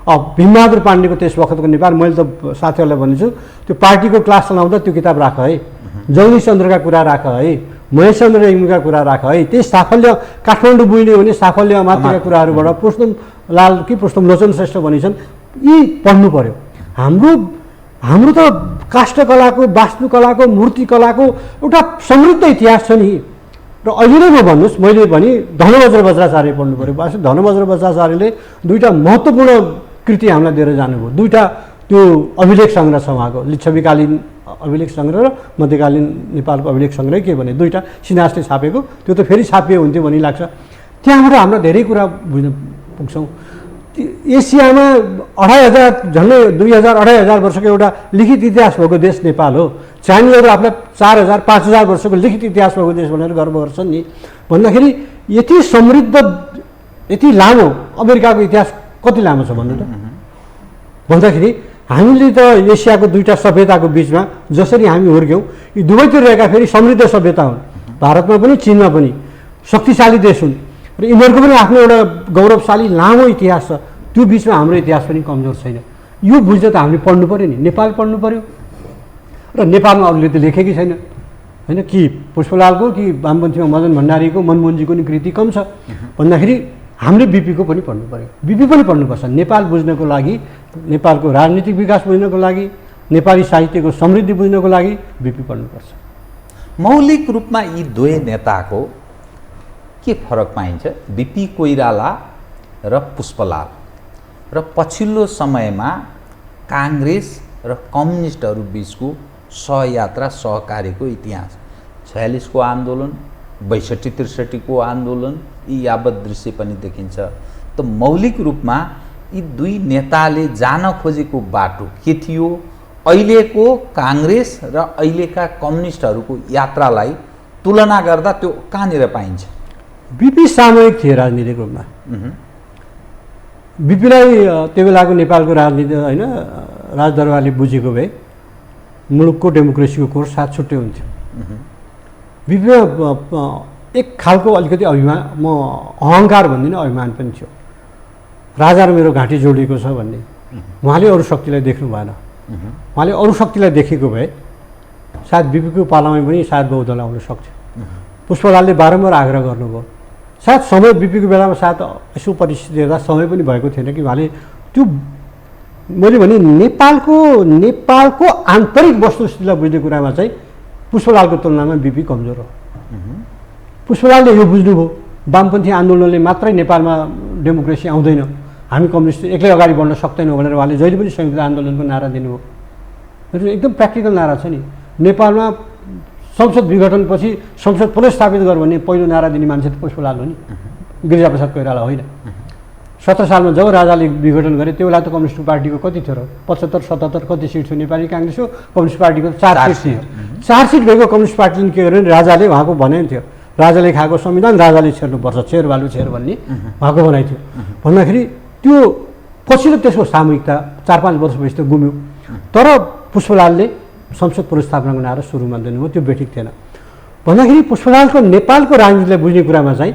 अब भीमबहादुर पाण्डेको त्यस वखतको नेपाल, मैले त साथीहरूलाई भनिदिन्छु त्यो पार्टीको क्लास चलाउँदा त्यो किताब राख है, जगदीश चन्द्रका कुरा राख है, महेश चन्द्र रेग्मीका कुरा राख है, त्यस साफल्य काठमाडौँ बुझ्ने हो भने साफल्य अमात्यका कुराहरूबाट पुष्पम लोचन श्रेष्ठ भनिन्छन्, यी पढ्नु पर्यो। हाम्रो हाम्रो त काष्ठकलाको, वास्तुकलाको, मूर्तिकलाको एउटा समृद्ध इतिहास छ नि। र अहिले नै म भन्नुहोस्, मैले पनि धनबज्र वज्राचार्य पढ्नु पऱ्यो। धनबज्र वज्राचार्यले दुईवटा महत्त्वपूर्ण कृति हामीलाई दिएर जानुभयो। दुईवटा त्यो अभिलेख सङ्ग्रह छ उहाँको, लिच्छवीकालीन अभिलेख सङ्ग्रह र मध्यकालीन नेपालको अभिलेख सङ्ग्रह के भने दुईवटा सिन्हासले छापेको, त्यो त फेरि छापिए हुन्थ्यो भन्ने लाग्छ। त्यहाँबाट हामीलाई धेरै कुरा बुझ्न पुग्छौँ। एसियामा 2500 झन्डै 2000-2500 वर्षको एउटा लिखित इतिहास भएको देश नेपाल हो। चाइनिजहरू आफूलाई 4000-5000 वर्षको लिखित इतिहास भएको देश भनेर गर्व गर्छन् नि। भन्दाखेरि यति समृद्ध, यति लामो अमेरिकाको इतिहास कति लामो छ भन्नु त? भन्दाखेरि हामीले त एसियाको दुईवटा सभ्यताको बिचमा जसरी हामी हुर्क्यौँ, यी दुवैतिर रहेका फेरि समृद्ध सभ्यता हुन्। भारतमा पनि चिनमा पनि शक्तिशाली देश हुन् र यिनीहरूको पनि आफ्नो एउटा गौरवशाली लामो इतिहास छ। त्यो बिचमा हाम्रो इतिहास पनि कमजोर छैन। यो बुझ्न त हामीले पढ्नु पऱ्यो नि, नेपाल पढ्नु पऱ्यो। र नेपालमा अरूले त लेखेकै छैन होइन, कि पुष्पलालको कि वामपन्थीमा मदन भण्डारीको, मनमोहनजीको नि कृति कम छ भन्दाखेरि हामीले बिपीको पनि पढ्नु पऱ्यो। बिपी पनि पढ्नुपर्छ नेपाल बुझ्नको लागि, नेपालको राजनीतिक विकास बुझ्नको लागि, नेपाली साहित्यको समृद्धि बुझ्नको लागि बिपी पढ्नुपर्छ। मौलिक रूपमा यी दुवै नेताको के फरक पाइन्छ? बिपी कोइराला र पुष्पलाल र पछिल्लो समयमा काङ्ग्रेस र कम्युनिस्टहरू बिचको सहयात्रा सहकार्यको इतिहास, 46 को आन्दोलन, 62-63 को आन्दोलन, यी यावत दृश्य पनि देखिन्छ। त मौलिक रूपमा यी दुई नेताले जान खोजेको बाटो के थियो? अहिलेको काङ्ग्रेस र अहिलेका कम्युनिस्टहरूको यात्रालाई तुलना गर्दा त्यो कहाँनिर पाइन्छ? बिपी सामूहिक थिए राजनीतिक रूपमा। बिपीलाई त्यो बेलाको नेपालको राजनीति होइन राजदरबारले बुझेको भए मुलुकको डेमोक्रेसीको कोर्स साथ छुट्टै हुन्थ्यो। बिपीमा एक खालको अलिकति अभिमान, म अहङ्कार भन्दिनँ, अभिमान पनि थियो। राजा र मेरो घाँटी जोडिएको छ भन्ने। उहाँले अरू शक्तिलाई देख्नु भएन। उहाँले अरू शक्तिलाई देखेको भए सायद बिपीको पालामा पनि सायद बहुदल आउन सक्थ्यो। पुष्पलालले बारम्बार आग्रह गर्नुभयो। सायद समय बिपीको बेलामा सायद यसो परिस्थिति हेर्दा समय पनि भएको थिएन कि उहाँले त्यो, मैले भने नेपालको आन्तरिक वस्तुस्थितिलाई बुझ्ने कुरामा चाहिँ पुष्पलालको तुलनामा बिपी कमजोर हो। पुष्पलालले यो बुझ्नुभयो वामपन्थी आन्दोलनले मात्रै नेपालमा डेमोक्रेसी आउँदैन, हामी कम्युनिस्ट एक्लै अगाडि बढ्न सक्दैनौँ भनेर उहाँले जहिले पनि संयुक्त आन्दोलनको नारा दिनुभयो। एकदम प्र्याक्टिकल नारा छ नि। नेपालमा संसद विघटनपछि संसद पुनर्स्थापित गर भन्ने पहिलो नारा दिने मान्छे त पुष्पलाल हो नि, गिरिजाप्रसाद कोइराला होइन। 17 सालमा जब राजाले विघटन गरे त्यो बेला त कम्युनिस्ट पार्टीको कति थियो र 75-77 कति सिट थियो नेपाली काङ्ग्रेसको, कम्युनिस्ट पार्टीको 4 सिट थियो। 4 सिट भएको कम्युनिस्ट पार्टीले के गर्यो भने राजाले उहाँको भनाइ थियो, राजाले खाएको संविधान राजाले छेर्नुपर्छ, छेर बालु छेर भन्ने उहाँको भनाइ थियो। भन्दाखेरि त्यो पछि त त्यसको सामूहिकता 4-5 वर्षपछि त गुम्यो। तर पुष्पलालले संसद पुनर्स्थापनाको नारा सुरुमा दिनुभयो, त्यो बेठिक थिएन। भन्दाखेरि पुष्पलालको नेपालको राजनीतिलाई बुझ्ने कुरामा चाहिँ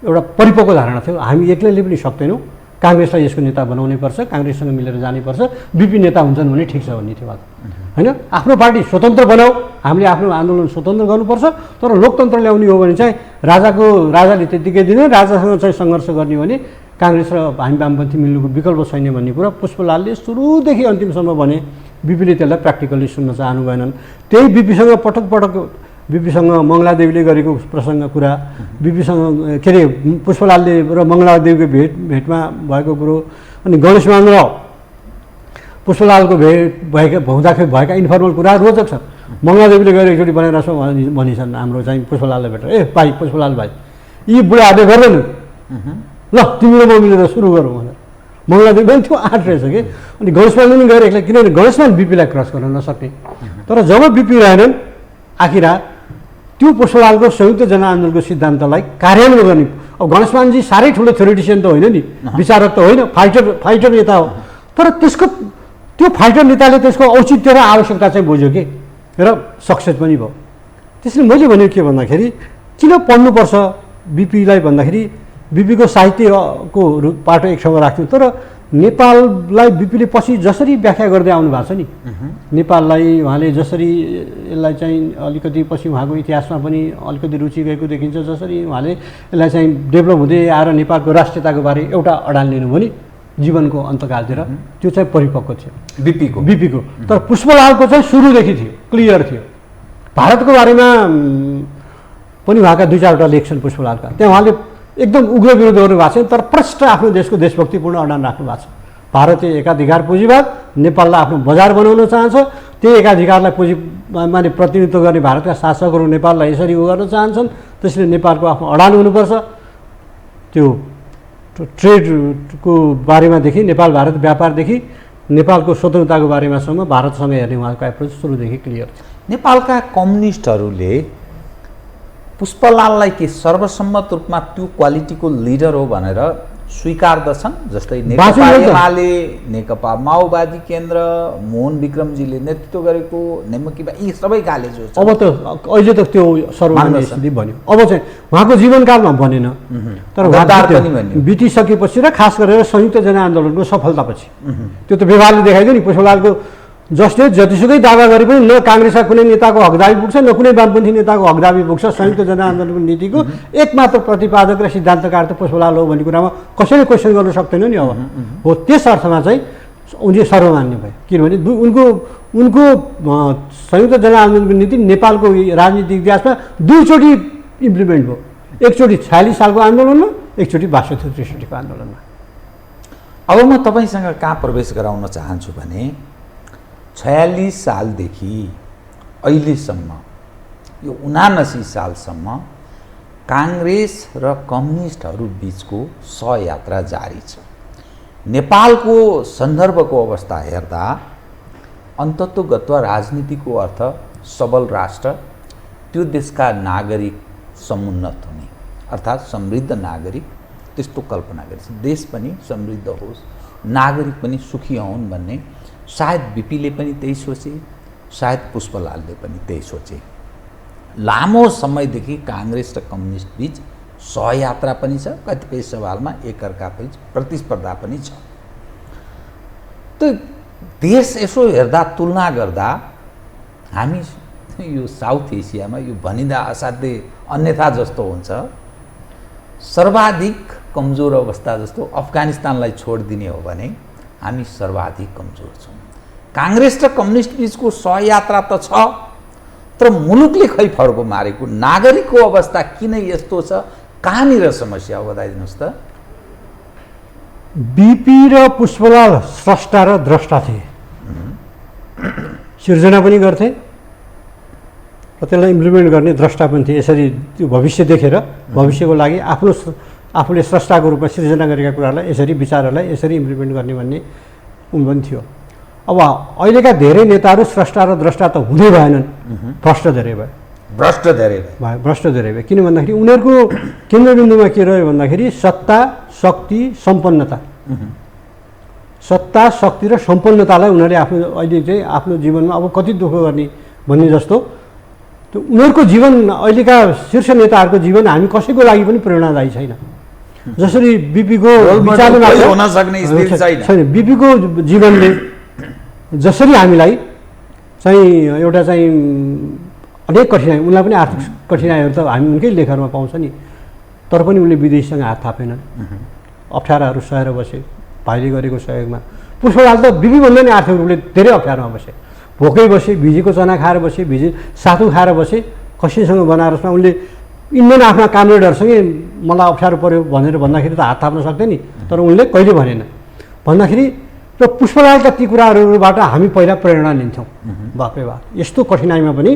एउटा परिपक्व धारणा थियो, हामी एक्लैले पनि सक्दैनौँ, काङ्ग्रेसलाई यसको नेता बनाउनै पर्छ, काङ्ग्रेससँग मिलेर जानुपर्छ, बिपी नेता हुन्छन् भने ठिक छ भन्ने थियो बात होइन। आफ्नो पार्टी स्वतन्त्र बनाऊ, हामीले आफ्नो आन्दोलन स्वतन्त्र गर्नुपर्छ, तर लोकतन्त्र ल्याउने हो भने चाहिँ राजाले त्यत्तिकै दिने, राजासँग चाहिँ सङ्घर्ष गर्ने भने काङ्ग्रेस र हामी वामपन्थी मिल्नुको विकल्प छैन भन्ने कुरा पुष्पलालले सुरुदेखि अन्तिमसम्म भने। बिपीले त्यसलाई प्र्याक्टिकल्ली सुन्न चाहनु भएनन्। त्यही बिपीसँग पटक बिपीसँग मङ्गलादेवीले गरेको प्रसङ्ग कुरा, बिपीसँग के अरे पुष्पलालले र मङ्गलादेवीको भेटमा भएको कुरो, अनि गणेशमान र पुष्पलालको भेट हुँदाखेरि भएका इन्फर्मल कुरा रोचक छ। मङ्गलादेवीले गएर एकचोटि बनाएर भनिन्छन् हाम्रो चाहिँ पुष्पलाललाई भेटेर, ए भाइ पुष्पलाल भाइ, यी बुढाहरूले गर्दैन, ल तिमी र म मिलेर सुरु गरौँ भनेर। मङ्गलादेवी पनि त्यो आँट रहेछ कि। अनि गणेशमानले पनि गएर एक्लै, किनभने गणेशमान बिपीलाई क्रस गर्न नसक्ने। तर जब बिपी रहेनन् आखिर त्यो पुष्पलालको संयुक्त जनआन्दोलनको सिद्धान्तलाई कार्यान्वयन गर्ने। अब गणेशमानजी साह्रै ठुलो थ्योरिटिसियन त होइन नि, विचारक त होइन, फाइटर नेता हो। तर त्यो फाइटर नेताले त्यसको औचित्य र आवश्यकता चाहिँ बुझ्यो कि र सक्सेस पनि भयो। त्यसले मैले भने के भन्दाखेरि किन पढ्नुपर्छ बिपीलाई भन्दाखेरि बिपीको साहित्यको पाटो एकसँग राख्थ्यो। तर नेपाललाई बिपीले पछि जसरी व्याख्या गर्दै आउनु भएको छ नि, नेपाललाई उहाँले जसरी यसलाई चाहिँ अलिकति पछि उहाँको इतिहासमा पनि अलिकति रुचि गएको देखिन्छ, जसरी उहाँले यसलाई चाहिँ डेभलप हुँदै आएर नेपालको राष्ट्रियताको बारे एउटा अडान लिनुभयो नि जीवनको अन्तकालतिर त्यो चाहिँ परिपक्व थियो बिपीको। तर पुष्पलालको चाहिँ सुरुदेखि थियो, क्लियर थियो। भारतको बारेमा पनि उहाँका 2-4वटा लेख छन् पुष्पलालका। त्यहाँ उहाँले एकदम उग्र विरोध गर्नु भएको छैन, तर प्रष्ट आफ्नो देशको देशभक्तिपूर्ण अडान राख्नु भएको छ। भारतीय एकाधिकार पुँजीवाद नेपाललाई आफ्नो बजार बनाउन चाहन्छ, त्यही एकाधिकारलाई माने प्रतिनिधित्व गर्ने भारतका शासकहरू नेपाललाई यसरी गर्न चाहन्छन्। त्यसले नेपालको आफ्नो अडान हुनुपर्छ। त्यो ट्रेडको बारेमादेखि, नेपाल भारत व्यापारदेखि नेपालको स्वतन्त्रताको बारेमासम्म भारतसँग हेर्ने उहाँको एप्रोच सुरुदेखि क्लियर थियो। नेपालका कम्युनिस्टहरूले पुष्पलाललाई के सर्वसम्मत रूपमा त्यो क्वालिटीको लिडर हो भनेर स्वीकार्दछन्? जस्तै नेकपा एमाले, नेकपा माओवादी केन्द्र, मोहन विक्रमजीले नेतृत्व गरेको नेमकिबा, यी सबै गाले जो अब त अहिले त त्यो सर्वमान्य स्थिति बन्यो। अब चाहिँ उहाँको जीवनकालमा बनेन, तर बितिसकेपछि र खास गरेर संयुक्त जनआन्दोलनको सफलतापछि त्यो त व्यवहारले देखाइदियो नि। पुष्पलालको जसले जतिसुकै दावा गरे पनि न काङ्ग्रेसका कुनै नेताको हकदाबी पुग्छ, न कुनै वामपन्थी नेताको हकदाबी पुग्छ। संयुक्त जनआन्दोलनको नीतिको एकमात्र प्रतिपादक र सिद्धान्तकार त पुष्पलाल हो भन्ने कुरामा कसैले क्वेसन गर्न सक्दैन नि। अब हो त्यस अर्थमा चाहिँ उनले सर्वमान्य भयो, किनभने उनको संयुक्त जनआन्दोलनको नीति नेपालको राजनीतिक इतिहासमा 2चोटि इम्प्लिमेन्ट भयो। एकचोटि 46 सालको आन्दोलनमा, एकचोटि 62-63को आन्दोलनमा। अब म तपाईँसँग कहाँ प्रवेश गराउन चाहन्छु भने 46 सालदेखि अहिलेसम्म, यो 79 सालसम्म काङ्ग्रेस र कम्युनिस्टहरू बिचको सहयात्रा जारी छ। नेपालको सन्दर्भको अवस्था हेर्दा अन्ततोगत्वा राजनीतिको अर्थ सबल राष्ट्र, त्यो देशका नागरिक समुन्नत हुने, अर्थात् समृद्ध नागरिक, त्यस्तो कल्पना गरिन्छ। देश पनि समृद्ध होस्, नागरिक पनि सुखी हुन् भन्ने सायद बिपीले पनि त्यही सोचे, सायद पुष्पलालले पनि त्यही सोचे। लामो समयदेखि काङ्ग्रेस र कम्युनिस्ट बीच सहयात्रा पनि छ, कतिपय सवालमा एकअर्का बीच प्रतिस्पर्धा पनि छ। त देश यसो हेर्दा, तुलना गर्दा हामी यो साउथ एसियामा यो भनिँदा असाध्यै अन्यथा जस्तो हुन्छ, सर्वाधिक कमजोर अवस्था जस्तो अफगानिस्तानलाई छोडिदिने हो भने हामी सर्वाधिक कमजोर छौँ। काङ्ग्रेस र कम्युनिस्ट बीचको सहयात्रा त छ, तर मुलुकले खै फड्को मारेको, नागरिकको अवस्था किन यस्तो छ, कहाँनिर समस्या हो बताइदिनुहोस् त। बिपी र पुष्पलाल स्रष्टा र द्रष्टा थिए, सिर्जना पनि गर्थे र त्यसलाई इम्प्लिमेन्ट गर्ने द्रष्टा पनि थिए। यसरी त्यो भविष्य देखेर भविष्यको लागि आफूले स्रष्टाको रूपमा सिर्जना गरेका कुरालाई यसरी, विचारहरूलाई यसरी इम्प्लिमेन्ट गर्ने भन्ने उन पनि थियो। अब अहिलेका धेरै नेताहरू स्रष्टा र द्रष्टा त हुँदै भएनन्, भ्रष्ट धेरै भयो। किन भन्दाखेरि उनीहरूको केन्द्रबिन्दुमा के रह्यो भन्दाखेरि सत्ता, शक्ति, सम्पन्नता। सत्ता, शक्ति र सम्पन्नतालाई उनीहरूले अहिले चाहिँ आफ्नो जीवनमा अब कति दुःख गर्ने भन्ने जस्तो, त्यो उनीहरूको जीवन, अहिलेका शीर्ष नेताहरूको जीवन हामी कसैको लागि पनि प्रेरणादायी छैन। जसरी बिपीको छैन, बिपीको जीवनले जसरी हामीलाई चाहिँ एउटा चाहिँ अनेक कठिनाइ, उनलाई पनि आर्थिक कठिनाइहरू त हामी उनकै लेखहरूमा पाउँछ नि, तर पनि उनले विदेशीसँग हात थापेनन्, अप्ठ्याराहरू सहेर बसे भाइले गरेको सहयोगमा। पुष्पलाल त बिपीभन्दा नि आर्थिक रूपले धेरै अप्ठ्यारोमा बसे, भोकै बसे, भिजीको चना खाएर बसे, सातु खाएर बसे। कसैसँग बनारसमा उनले इन्डियन आफ्ना कामरेडहरूसँगै मलाई अप्ठ्यारो पऱ्यो भनेर भन्दाखेरि त हात थाप्न सक्थ्यो नि, तर उनले कहिले भनेन। भन्दाखेरि र पुष्पलालका ती कुराहरूबाट हामी पहिला प्रेरणा लिन्छौँ। बापरे बाप, यस्तो कठिनाइमा पनि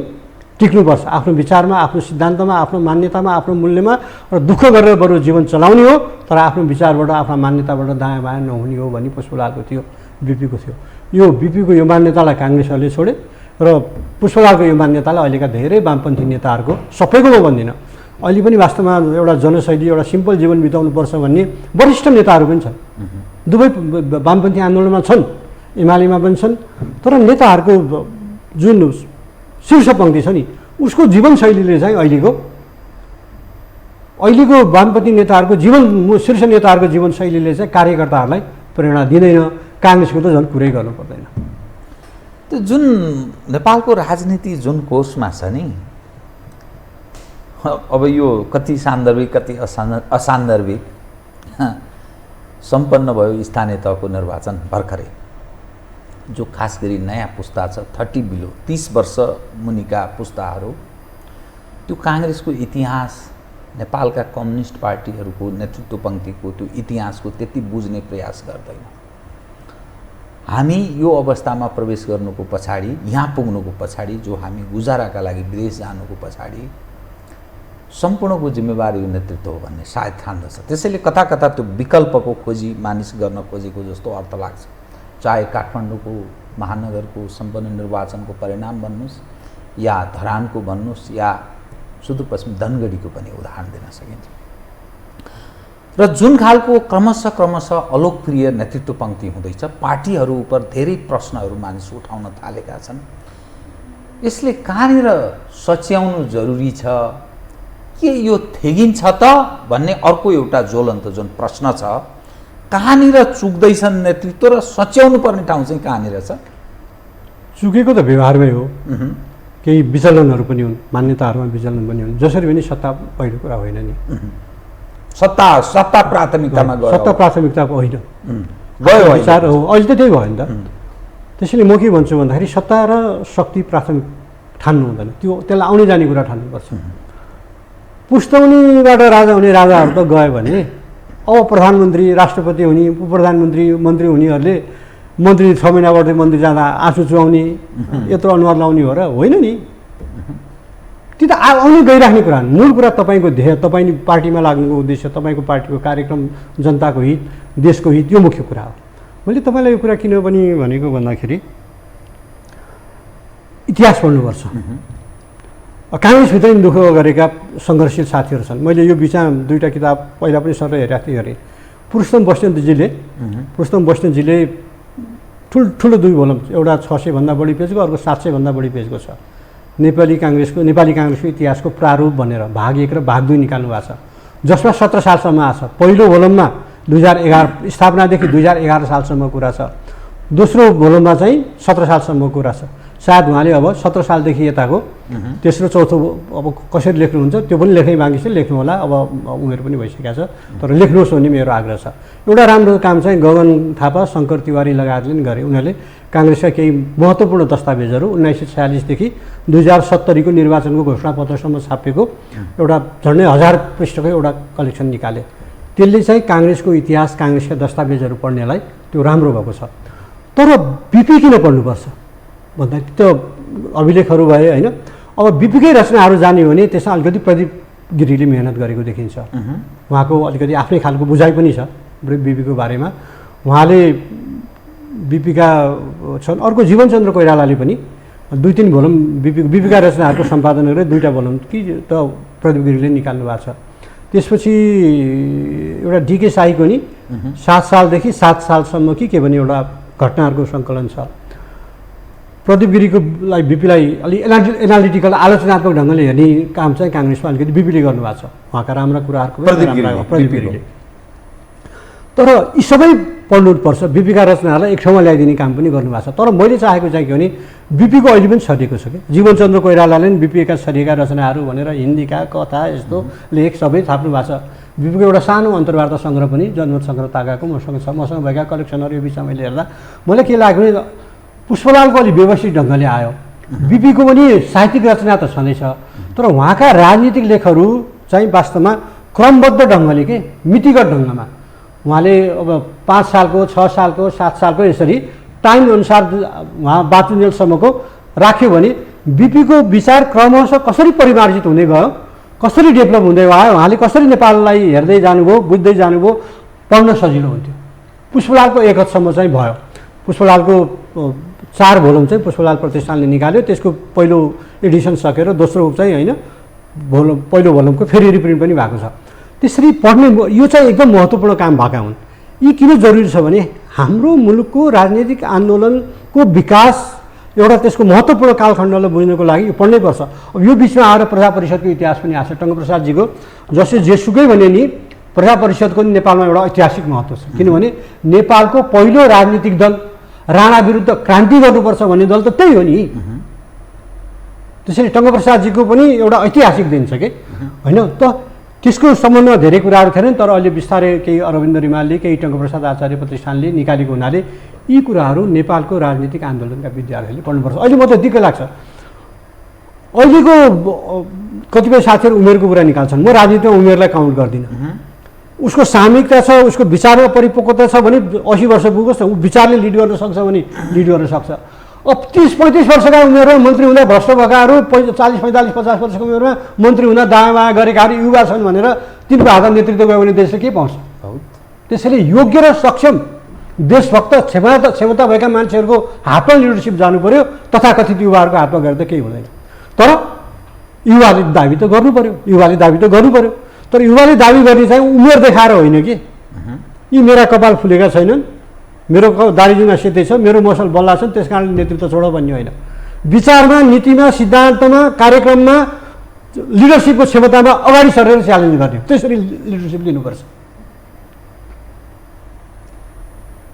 टिक्नुपर्छ, आफ्नो विचारमा, आफ्नो सिद्धान्तमा, आफ्नो मान्यतामा, आफ्नो मूल्यमा, र दुःख गरेर बरु जीवन चलाउने हो, तर आफ्नो विचारबाट, आफ्ना मान्यताबाट दायाँ बायाँ नहुने हो भन्ने पुष्पलालको थियो, बिपीको थियो। यो बिपीको यो मान्यतालाई काङ्ग्रेसहरूले छोडे र पुष्पलालको यो मान्यतालाई अहिलेका धेरै वामपन्थी नेताहरूको, सबैको म भन्दिनँ, अहिले पनि वास्तवमा एउटा जनशैली, एउटा सिम्पल जीवन बिताउनुपर्छ भन्ने वरिष्ठ नेताहरू पनि छन्। दुवै वामपन्थी आन्दोलनमा छन्, एमालेमा पनि छन्, तर नेताहरूको जुन शीर्ष पङ्क्ति छ नि, उसको जीवनशैलीले चाहिँ अहिलेको वामपन्थी नेताहरूको शीर्ष नेताहरूको जीवनशैलीले चाहिँ कार्यकर्ताहरूलाई प्रेरणा दिँदैन। काङ्ग्रेसको त झन् कुरै गर्नु पर्दैन। त्यो जुन नेपालको राजनीति जुन कोषमा छ नि, अब यो कति सान्दर्भिक कति असान्दर्भिक, सम्पन्न भयो स्थानीय तहको निर्वाचन भर्खरै, जो खास गरी नयाँ पुस्ता छ 30 बिलो 30 वर्ष मुनिका पुस्ताहरू, त्यो काङ्ग्रेसको इतिहास, नेपालका कम्युनिस्ट पार्टीहरूको नेतृत्व पङ्क्तिको त्यो इतिहासको त्यति बुझ्ने प्रयास गर्दैन। हामी यो अवस्थामा प्रवेश गर्नुको पछाडि, यहाँ पुग्नुको पछाडि, जो हामी गुजाराका लागि विदेश जानुको पछाडि सम्पूर्णको जिम्मेवार यो नेतृत्व हो भन्ने सायद ठान्दछ। त्यसैले कता कता त्यो विकल्पको खोजी मानिस गर्न खोजेको जस्तो अर्थ लाग्छ। चाहे काठमाडौँको महानगरको सम्पन्न निर्वाचनको परिणाम भन्नुहोस्, या धरानको भन्नुहोस्, या सुदूरपश्चिम धनगढीको पनि उदाहरण दिन सकिन्छ। र जुन खालको क्रमशः अलोकप्रिय नेतृत्व पङ्क्ति हुँदैछ, पार्टीहरू उप धेरै प्रश्नहरू मानिस उठाउन थालेका छन्। यसले कहाँनिर सच्याउनु जरुरी छ, के यो थेगिन्छ त भन्ने अर्को एउटा ज्वलन्त जुन प्रश्न छ, कहाँनिर चुक्दैछन् नेतृत्व र सच्याउनु पर्ने ठाउँ चाहिँ कहाँनिर छ? चुकेको त व्यवहारमै हो, केही विचलनहरू पनि हुन्, मान्यताहरूमा विचलन पनि हुन्। जसरी पनि सत्ता पहिलो कुरा होइन नि, सत्ता प्राथमिकतामा गयो, सत्ता प्राथमिकता होइन, गयो विचार हो। अहिले त त्यही भयो नि त। त्यसैले म के भन्छु भन्दाखेरि सत्ता र शक्ति प्राथमिक ठान्नु हुँदैन, त्यसलाई आउने जाने कुरा ठान्नुपर्छ। पुस्तौनीबाट राजा हुने राजाहरू त गयो भने अब प्रधानमन्त्री, राष्ट्रपति हुने, उपप्रधानमन्त्री, मन्त्री हुनेहरूले मन्त्री 6 महिना गर्दै मन्त्री जाँदा आँसु चुहाउने, यत्रो अनुहार लाउने हो र होइन नि। त्यो त आउने गइराख्ने कुरा हो। मूल कुरा तपाईँको ध्येय, तपाईँ पार्टीमा लाग्नुको उद्देश्य, तपाईँको पार्टीको कार्यक्रम, जनताको हित, देशको हित, यो मुख्य कुरा हो। मैले तपाईँलाई यो कुरा किन पनि भनेको भन्दाखेरि इतिहास पढ्नुपर्छ। काङ्ग्रेसभित्र पनि दुःख गरेका सङ्घर्षशील साथीहरू छन्। मैले यो बिचमा 2टा किताब पहिला पनि सर हेरेको थिएँ अरे। पुरुषोत्तम बस्नेतजीले ठुलो 2 भोल्युम, एउटा 600भन्दा बढी पेजको, अर्को 700भन्दा बढी पेजको छ, नेपाली काङ्ग्रेसको इतिहासको प्रारूप भनेर भाग 1 र भाग 2 निकाल्नु भएको छ, जसमा 17 सालसम्म आछ। पहिलो भोल्युममा 2011 स्थापनादेखि 2011 सालसम्मको कुरा छ, दोस्रो भोल्युममा चाहिँ 17 सालसम्मको कुरा छ। सायद उहाँले अब 17 सालदेखि यताको तेस्रो चौथो अब कसरी लेख्नुहुन्छ त्यो पनि लेख्नै बाँकी छ, लेख्नु होला। अब उमेर पनि भइसकेको छ, तर लेख्नुहोस् भन्ने मेरो आग्रह छ। एउटा राम्रो काम चाहिँ गगन थापा, शङ्कर तिवारी लगायतले गरे। उनीहरूले काङ्ग्रेसका केही महत्त्वपूर्ण दस्तावेजहरू 1946 देखि 2070 को निर्वाचनको घोषणापत्रसम्म छापिएको एउटा झन्डै 1000 पृष्ठको एउटा कलेक्सन निकाले। त्यसले चाहिँ काङ्ग्रेसको इतिहास, काङ्ग्रेसका दस्तावेजहरू पढ्नेलाई त्यो राम्रो भएको छ। तर बिपी किन पढ्नुपर्छ भन्दा त्यो अभिलेखहरू भए होइन। अब बिपीकै रचनाहरू जान्यो भने त्यसमा अलिकति प्रदीप गिरीले मेहनत गरेको देखिन्छ। उहाँको अलिकति आफ्नै खालको बुझाइ पनि छ बिपीको बारेमा। उहाँले बिपीका छन्, अर्को जीवनचन्द्र कोइरालाले पनि 2-3 भोल्युम बिपीका रचनाहरूको सम्पादन गरेर 2टा भोल्युम कि त प्रदीप गिरीले निकाल्नु भएको छ। त्यसपछि एउटा डिके शाहीको नि 7 सालदेखि 7 सालसम्म के भने एउटा घटनाहरूको सङ्कलन छ। प्रदीप गिरीकोलाई बिपीलाई अलि एनालिटिकल आलोचनात्मक ढङ्गले हेर्ने काम चाहिँ काङ्ग्रेसमा अलिकति बिपीले गर्नुभएको छ। उहाँका राम्रा कुराहरूको प्रदीप गिरीले। तर यी सबै पढ्नुपर्छ, बिपीका रचनाहरूलाई एक ठाउँमा ल्याइदिने काम पनि गर्नुभएको छ। तर मैले चाहेको चाहिँ के भने बिपीको अहिले पनि छरिएको छ कि जीवनचन्द्र कोइरालाले पनि बिपीका छरिएका रचनाहरू भनेर हिन्दीका कथा यस्तो लेख सबै छाप्नु भएको छ। बिपीको एउटा सानो अन्तर्वार्ता सङ्ग्रह पनि जनमत सङ्ग्रह ताकाको मसँग छ। मसँग भएका कलेक्सनहरू यो बिचमा मैले हेर्दा मलाई के लाग्यो भने पुष्पलालको अलि व्यवस्थित ढङ्गले आयो। बिपीको पनि साहित्यिक रचना त छँदैछ, तर उहाँका राजनीतिक लेखहरू चाहिँ वास्तवमा क्रमबद्ध ढङ्गले के मितिगत ढङ्गमा उहाँले अब 5 सालको, 6 सालको, 7 सालको यसरी टाइम अनुसार उहाँ बाँचुन्जेलसम्मको राख्यो भने बिपीको विचार क्रमशः कसरी परिमार्जित हुँदै गयो, कसरी डेभलप हुँदै गयो, उहाँले कसरी नेपाललाई हेर्दै जानुभयो, बुझ्दै जानुभयो, पढ्न सजिलो हुन्थ्यो। पुष्पलालको एक हदसम्म चाहिँ भयो। पुष्पलालको 4 भोल्युम चाहिँ पुष्पलाल प्रतिष्ठानले निकाल्यो। त्यसको पहिलो एडिसन सकेर दोस्रो चाहिँ होइन पहिलो भोल्युमको फेरि रिप्रिन्ट पनि भएको छ। त्यसरी पढ्ने यो चाहिँ एकदम महत्त्वपूर्ण काम भएका हुन्। यी किन जरुरी छ भने हाम्रो मुलुकको राजनीतिक आन्दोलनको विकास एउटा त्यसको महत्त्वपूर्ण कालखण्डलाई बुझ्नको लागि यो पढ्नै पर्छ। अब यो बिचमा आएर प्रजा परिषदको इतिहास पनि आएको छ। टङ्कप्रसादजीको जसले जेसुकै भने नि प्रजा परिषदको पनि नेपालमा एउटा ऐतिहासिक महत्त्व छ। किनभने नेपालको पहिलो राजनीतिक दल राणा विरुद्ध क्रान्ति गर्नुपर्छ भन्ने दल त त्यही हो नि। त्यसैले टङ्कप्रसादजीको पनि एउटा ऐतिहासिक दिन छ कि होइन त। त्यसको सम्बन्धमा धेरै कुराहरू थिएनन्, तर अहिले बिस्तारै केही अरविन्द रिमालले केही टङ्कप्रसाद आचार्य प्रतिष्ठानले निकालेको हुनाले यी कुराहरू नेपालको राजनीतिक आन्दोलनका विद्यार्थीहरूले पढ्नुपर्छ। अहिले म त दिक्क लाग्छ, अहिलेको कतिपय साथीहरू उमेरको कुरा निकाल्छन्, म राजनीतिमा उमेरलाई काउन्ट गर्दिनँ। उसको सामयिकता छ, उसको विचारमा परिपक्वता छ भने 80 वर्ष पुगोस् न, ऊ विचारले लिड गर्न सक्छ भने लिड गर्न सक्छ। अब 30-35 वर्षका उमेरमा मन्त्री हुँदा भ्रष्ट भएकाहरू 40-45-50 वर्षको उमेरमा मन्त्री हुँदा दायाँ बायाँ गरेकाहरू युवा छन् भनेर तिनको हातमा नेतृत्व गयो भने देशले के पाउँछ? त्यसैले योग्य र सक्षम देशभक्त क्षमता भएका मान्छेहरूको हातमा लिडरसिप जानु पर्यो, तथाकथित युवाहरूको हातमा गएर त केही हुँदैन। तर युवाले दाबी त गर्नु पर्यो, तर युवाले दाबी गर्ने चाहिँ उमेर देखाएर होइन कि यी मेरा कपाल फुलेका छैनन्, मेरो दारीजुङमा सेतै छ, मेरो मसल बल्ला छन्, त्यस कारणले नेतृत्व छोड भन्ने होइन। विचारमा, नीतिमा, सिद्धान्तमा, कार्यक्रममा, लिडरसिपको क्षमतामा अगाडि सरेर च्यालेन्ज गर्ने, त्यसरी लिडरसिप लिनुपर्छ।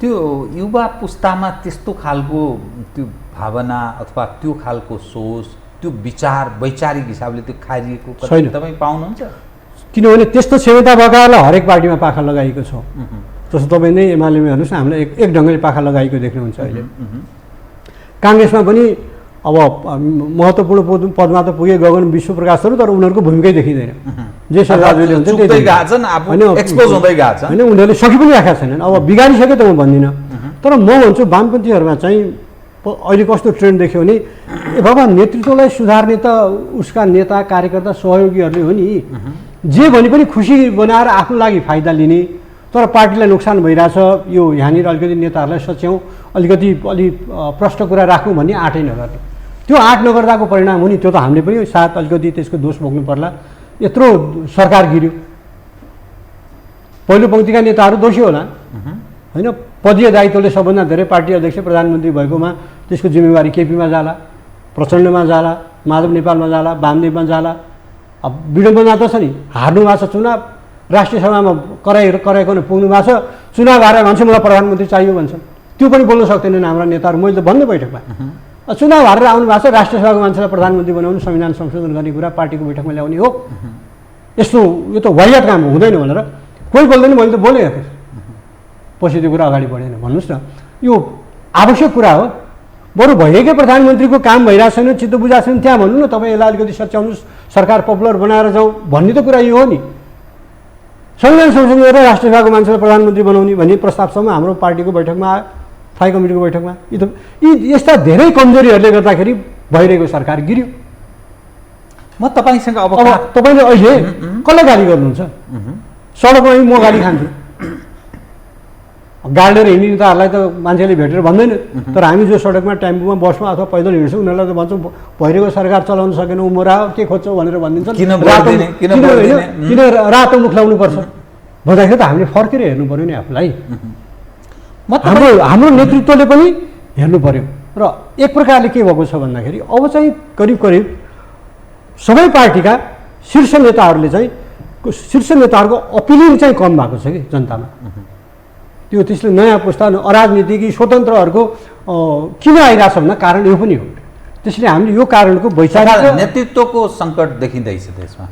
त्यो युवा पुस्तामा त्यस्तो खालको त्यो भावना अथवा त्यो खालको सोच, त्यो विचार वैचारिक हिसाबले त्यो खारिएको छैन। तपाईँ पाउनुहुन्छ? किनभने त्यस्तो क्षमता भएकालाई हरेक पार्टीमा पाखा लगाइएको छ। जस्तो तपाईँ नै एमालेमा हेर्नुहोस् न, हामीलाई एक ढङ्गले पाखा लगाएको देख्नुहुन्छ अहिले। काङ्ग्रेसमा पनि अब महत्त्वपूर्ण पदमा त पुगे गगन विश्वप्रकाशहरू, तर उनीहरूको भूमिकै देखिँदैन। जे सरकारले हुन्छ होइन, उनीहरूले सकि पनि राखेका छैनन्। अब बिगारिसके त म भन्दिनँ, तर म भन्छु वामपन्थीहरूमा चाहिँ अहिले कस्तो ट्रेन्ड देख्यो भने बाबा नेतृत्वलाई सुधार्ने त उसका नेता कार्यकर्ता सहयोगीहरूले हो नि, जे भने पनि खुसी बनाएर आफ्नो लागि फाइदा लिने, तर पार्टीलाई नोक्सान भइरहेछ, यो यहाँनिर अलिकति नेताहरूलाई सच्याउँ, अलि प्रश्न कुरा राखौँ भन्ने आँटै नगर्ने, त्यो आँट नगर्दाको परिणाम हो नि। त्यो त हामीले पनि साथ अलिकति त्यसको दोष भोग्नु पर्ला। यत्रो सरकार गिर्यो, पहिलो पङ्क्तिका नेताहरू दोषी होला होइन, पदीय दायित्वले सबभन्दा धेरै पार्टी अध्यक्ष प्रधानमन्त्री भएकोमा त्यसको जिम्मेवारी केपीमा जाला, प्रचण्डमा जाला, माधव नेपालमा जाला, वामदेवमा जाला। अब विडम्बना त छ नि, हार्नु भएको छ चुनाव, राष्ट्रिय सभामा कराइकन पुग्नु भएको छ, चुनाव हारेर भन्छ मलाई प्रधानमन्त्री चाहियो भन्छन्, त्यो पनि बोल्न सक्दैनन् हाम्रा नेताहरू। मैले त भन्ने बैठकमा चुनाव हारेर आउनु भएको छ, राष्ट्रिय सभाको मान्छेलाई प्रधानमन्त्री बनाउनु, संविधान संशोधन गर्ने कुरा पार्टीको बैठकमा ल्याउने हो, यस्तो यो त वाहियात काम हुँदैन भनेर कोही बोल्दैन। मैले त बोलेँ, पछि त्यो कुरा अगाडि बढेन। भन्नुहोस् न, यो आवश्यक कुरा हो। बरु भइरहेकै प्रधानमन्त्रीको काम भइरहेको छैन, चित्त बुझाएको छैन, त्यहाँ भन्नु न तपाईँ यसलाई अलिकति सच्याउनुहोस्, सरकार पपुलर बनाएर जाउँ भन्ने त कुरा यो हो नि। संविधान संशोधन गरेर राष्ट्रिय सभाको मान्छेलाई प्रधानमन्त्री बनाउने भन्ने प्रस्तावसम्म हाम्रो पार्टीको बैठकमा आयो, स्थायी कमिटीको बैठकमा। यी यस्ता धेरै कमजोरीहरूले गर्दाखेरि भइरहेको सरकार गिर्यो। म तपाईँसँग अब तपाईँले अहिले कसलाई गाली गर्नुहुन्छ? सडकमा म गाली खान्छु, गाडेर हिँड्ने नेताहरूलाई त मान्छेले भेटेर भन्दैन, तर हामी जो सडकमा टेम्पोमा बसमा अथवा पैदल हिँड्छौँ उनीहरूलाई त भन्छौँ भइरहेको सरकार चलाउन सकेन, उमरा के खोज्छौ भनेर भनिदिन्छन्। किन रातो मुख लाउनु पर्छ भन्दाखेरि त हामीले फर्केर हेर्नु पऱ्यो नि आफूलाई। हाम्रो नेतृत्वले पनि हेर्नु पऱ्यो। र एक प्रकारले के भएको छ भन्दाखेरि अब चाहिँ करिब सबै पार्टीका शीर्ष नेताहरूको अपिलिङ चाहिँ कम भएको छ कि जनतामा। त्यो त्यसले नयाँ पुस्ता अराजनीतिक स्वतन्त्रहरूको किन आइरहेछ भन्दा कारण यो पनि हो। त्यसले हामीले यो कारणको वैचारिक नेतृत्वको सङ्कट देखिँदैछ त्यसमा।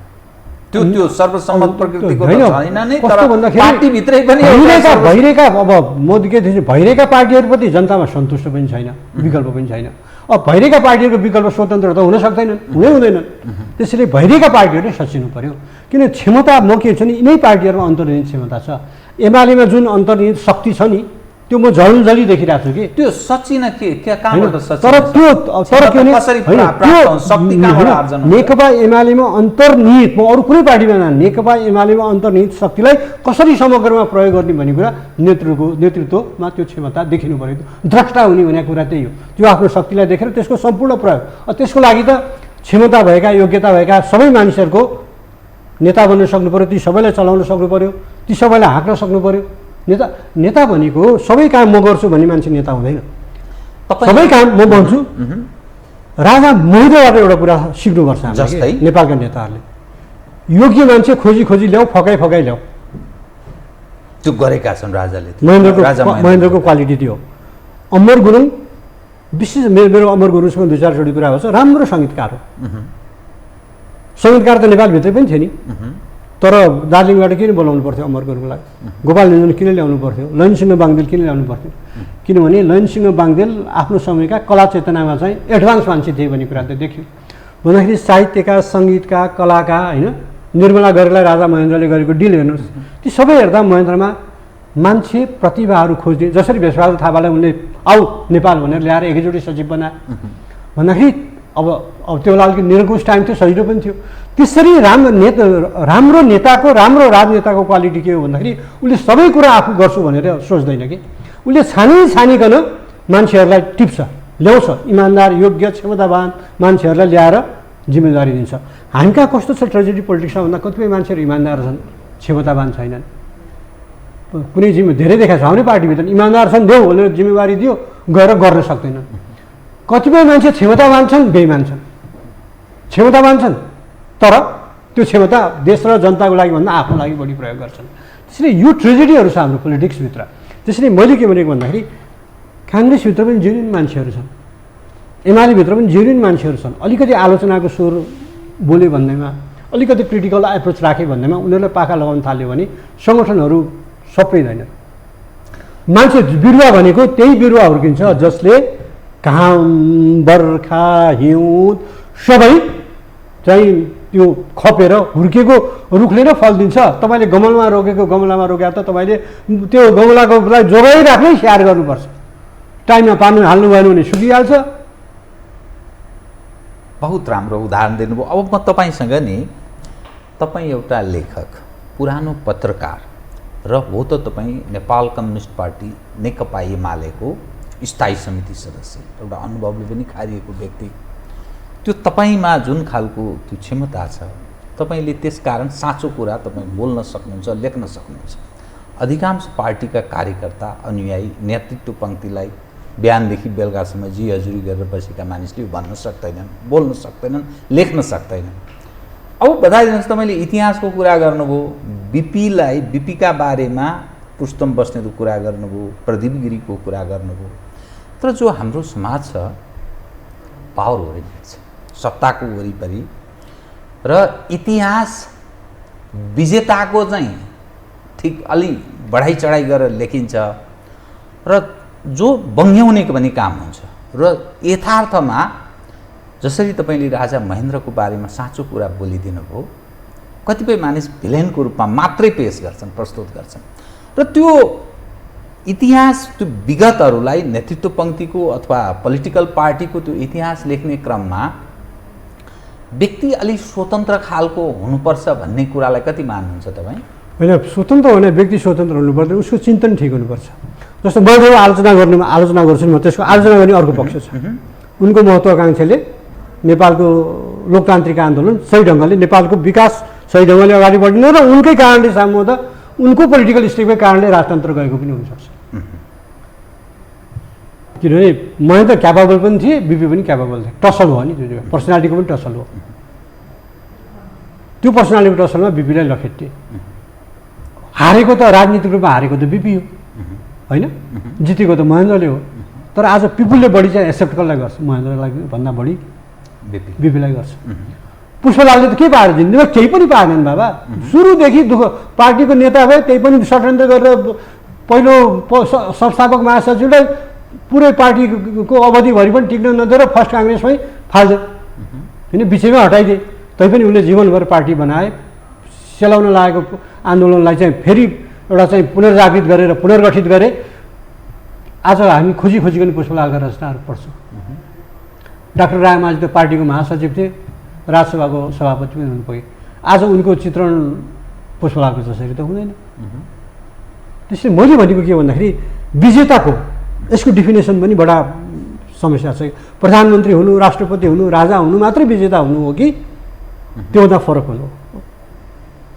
त्यो सर्वसम्मत प्रकृतिको छैन नै, तर पार्टीभित्रै पनि भइरहेका अब मोदी के भइरहेका पार्टीहरूप्रति जनतामा सन्तुष्ट पनि छैन, विकल्प पनि छैन। अब भइरहेका पार्टीहरूको विकल्प स्वतन्त्र त हुन सक्दैनन्, हुँदैनन्। त्यसैले भइरहेका पार्टीहरूले सचिनु पर्यो। किन क्षमता म के छ नि, यिनै पार्टीहरूमा अन्तर्निहित क्षमता छ। एमालेमा जुन अन्तर्निहित शक्ति छ नि त्यो म झलझली देखिरहेको छु कि त्यो सचिन नेकपा एमालेमा अन्तर्निहित, म अरू कुनै पार्टीमा नेकपा एमालेमा अन्तर्निहित शक्तिलाई कसरी समग्रमा प्रयोग गर्ने भन्ने कुरा नेतृत्वमा त्यो क्षमता देखिनु पर्यो। द्रष्टा हुने भन्ने कुरा त्यही हो। त्यो आफ्नो शक्तिलाई देखेर त्यसको सम्पूर्ण प्रयोग, त्यसको लागि त क्षमता भएका योग्यता भएका सबै मानिसहरूको नेता बन्न सक्नु पर्यो, ती सबैलाई चलाउन सक्नु पर्यो, ती सबैलाई हाँक्न सक्नु पर्यो। नेता भनेको सबै काम म गर्छु भन्ने मान्छे नेता हुँदैन। सबै काम म भन्छु। राजा महेन्द्रबाट एउटा कुरा सिक्नुपर्छ हामीले नेपालका नेताहरूले, योग्य मान्छे खोजी ल्याऊ, फकाइ ल्याऊ। त्यो गरेका छन् राजाले। महेन्द्रको क्वालिटी त्यो हो। अमर गुरुङ विशेष मेरो अमर गुरुङसँग 2-4 कुरा भएको छ। राम्रो सङ्गीतकार हो। सङ्गीतकार त नेपालभित्रै पनि थियो नि, तर दार्जिलिङबाट किन बोलाउनु पर्थ्यो अमर गुरुङलाई, गोपाल निरञ्जन किन ल्याउनु पर्थ्यो, लयनसिंह बाङदेल किन ल्याउनु पर्थ्यो? किनभने लयनसिंह बाङदेल आफ्नो समयका कला चेतनामा चाहिँ एडभान्स मान्छे थिए भन्ने कुरा त देखियो। भन्दाखेरि साहित्यका, सङ्गीतका, कलाका होइन, निर्मला गर्गलाई राजा महेन्द्रले गरेको डिल हेर्नुहोस्, ती सबै हेर्दा महेन्द्रमा मान्छे प्रतिभाहरू खोज्ने, जसरी भेषबहादुर थापालाई उनले आऊ नेपाल भनेर ल्याएर एकैचोटि सचिव बनाए भन्दाखेरि अब त्यो बेला अलिकति निरङ्कुश टाइम थियो, सजिलो पनि थियो। त्यसरी राम्रो नेताको, राम्रो राजनेताको क्वालिटी के हो भन्दाखेरि उसले सबै कुरा आफू गर्छु भनेर सोच्दैन कि, उसले छानिकन मान्छेहरूलाई टिप्छ, ल्याउँछ, इमान्दार, योग्य, क्षमतावान मान्छेहरूलाई ल्याएर जिम्मेदारी दिन्छ। हामी कहाँ कस्तो छ ट्रेजेडी पोलिटिक्समा भन्दा कतिपय मान्छेहरू इमान्दार छन्, क्षमतावान छैनन्। कुनै धेरै देखाएको छ हाम्रै पार्टीभित्र, इमान्दार छन् देऊ भनेर जिम्मेवारी दियो, गएर गर्न सक्दैनन्। कतिपय मान्छे क्षमतावान छन्, बेइमान छन्, क्षमतावान छन् तर त्यो क्षमता देश र जनताको लागि भन्दा आफ्नो लागि बढी प्रयोग गर्छन्। त्यसैले यो ट्रेजेडीहरू छ हाम्रो पोलिटिक्सभित्र। त्यसैले मैले के भनेको भन्दाखेरि काङ्ग्रेसभित्र पनि जेन्युन मान्छेहरू छन्, एमालेभित्र पनि जेन्युन मान्छेहरू छन्। अलिकति आलोचनाको स्वर बोल्यो भन्दैमा, अलिकति क्रिटिकल एप्रोच राखे भन्दैमा उनीहरूलाई पाखा लगाउन थाल्यो भने सङ्गठनहरू सप्रिँदैन। मान्छे बिरुवा भनेको त्यही बिरुवा हुर्किन्छ जसले घाम, बर्खा, हिउँद सबै चाहिँ त्यो खपेर हुर्केको रुखले नै फल दिन्छ। तपाईँले गमलामा रोकेको गमलामा रोक्या त तपाईँले त्यो गमलाकोलाई जोगाइराख्नै स्याहार गर्नुपर्छ। टाइममा पानी हाल्नु भएन भने सुकिहाल्छ। बहुत राम्रो उदाहरण दिनुभयो। अब म तपाईँसँग नि, तपाईँ एउटा लेखक, पुरानो पत्रकार र हो त तपाईँ नेपाल कम्युनिस्ट पार्टी नेकपा एमालेको स्थायी समिति सदस्य, एउटा अनुभवले पनि खारिएको व्यक्ति। त्यो तपाईँमा जुन खालको त्यो क्षमता छ, तपाईँले त्यसकारण साँचो कुरा तपाईँ बोल्न सक्नुहुन्छ, लेख्न सक्नुहुन्छ। अधिकांश पार्टीका कार्यकर्ता, अनुयायी, नेतृत्व पङ्क्तिलाई बिहानदेखि बेलुकासम्म जी हजुरी गरेर बसेका मानिसले भन्न सक्दैनन्, बोल्न सक्दैनन्, लेख्न सक्दैनन्। अब बधाई दिनुहोस्, तपाईँले इतिहासको कुरा गर्नुभयो, बिपीका बारेमा पुष्टम बस्नेतको कुरा गर्नुभयो, प्रदीप गिरीको कुरा गर्नुभयो। तर जो हाम्रो समाज छ पावर ओरिएन्टेड छ, सत्ताको वरिपरि, र इतिहास विजेताको चाहिँ ठिक अलि बढाइ चढाइ गरेर लेखिन्छ र जो बङ्ग्याउने पनि काम हुन्छ। र यथार्थमा जसरी तपाईँले राजा महेन्द्रको बारेमा साँचो कुरा बोलिदिनु भयो, कतिपय मानिस भिलेनको रूपमा मात्रै पेश गर्छन्, प्रस्तुत गर्छन्, र त्यो इतिहास, त्यो विगतहरूलाई नेतृत्व पङ्क्तिको अथवा पोलिटिकल पार्टीको त्यो इतिहास लेख्ने क्रममा व्यक्ति अलिक स्वतन्त्र खालको हुनुपर्छ भन्ने कुरालाई कति मान्नुहुन्छ तपाईँ? होइन, स्वतन्त्र भने व्यक्ति स्वतन्त्र हुनुपर्छ, उसको चिन्तन ठिक हुनुपर्छ। जस्तो मैले आलोचना गर्छु म, त्यसको आलोचना गर्ने अर्को पक्ष छ। उनको महत्त्वाकाङ्क्षाले नेपालको लोकतान्त्रिक आन्दोलन सही ढङ्गले, नेपालको विकास सही ढङ्गले अगाडि बढ्दैन र उनकै कारणले सम्भवतः उनको पोलिटिकल स्टेककै कारणले राजतन्त्र गएको पनि हुनसक्छ। किनभने महेन्द्र क्यापेबल पनि थिए, बिपी पनि क्यापेबल थिए, टसल भयो नि, त्यो पर्सनालिटीको पनि टसल हो। त्यो पर्सनालिटीको टसलमा बिपीलाई लखेटिए। हारेको त राजनीतिक रूपमा हारेको त बिपी हो होइन, जितेको त महेन्द्रले हो। तर आज पिपुलले बढी चाहिँ एक्सेप्ट कसलाई गर्छ? महेन्द्रलाई भन्दा बढी बिपीलाई गर्छ। पुष्पलालले त के पाएर जिन्दगीमा केही पनि पाएनन् बाबा। सुरुदेखि दुःख, पार्टीको नेता भए त्यही पनि षड्यन्त्र गरेर पहिलो संस्थापक महासचिवलाई पुरै पार्टीको अवधिभरि पनि टिक्न नदिएर फर्स्ट काङ्ग्रेसमै फाल्दे होइन, बिचैमा हटाइदिए। तैपनि उसले जीवनभर पार्टी बनाए। सेलाउन लागेको आन्दोलनलाई चाहिँ फेरि एउटा चाहिँ पुनर्जागृत गरेर पुनर्गठित गरे। आज हामी खोजिकन पुष्पलालका रचनाहरू पढ्छौँ। डाक्टर रायमाझी त पार्टीको महासचिव थिए, राजसभाको सभापति पनि हुनुभयो। आज उनको चित्रण पुष्पलालको जसरी त हुँदैन। त्यसैले मैले भनेको के भन्दाखेरि विजेताको यसको डिफिनेसन पनि बडा समस्या छ। प्रधानमन्त्री हुनु, राष्ट्रपति हुनु, राजा हुनु मात्रै विजेता हुनु हो कि त्योभन्दा फरक हुनु हो।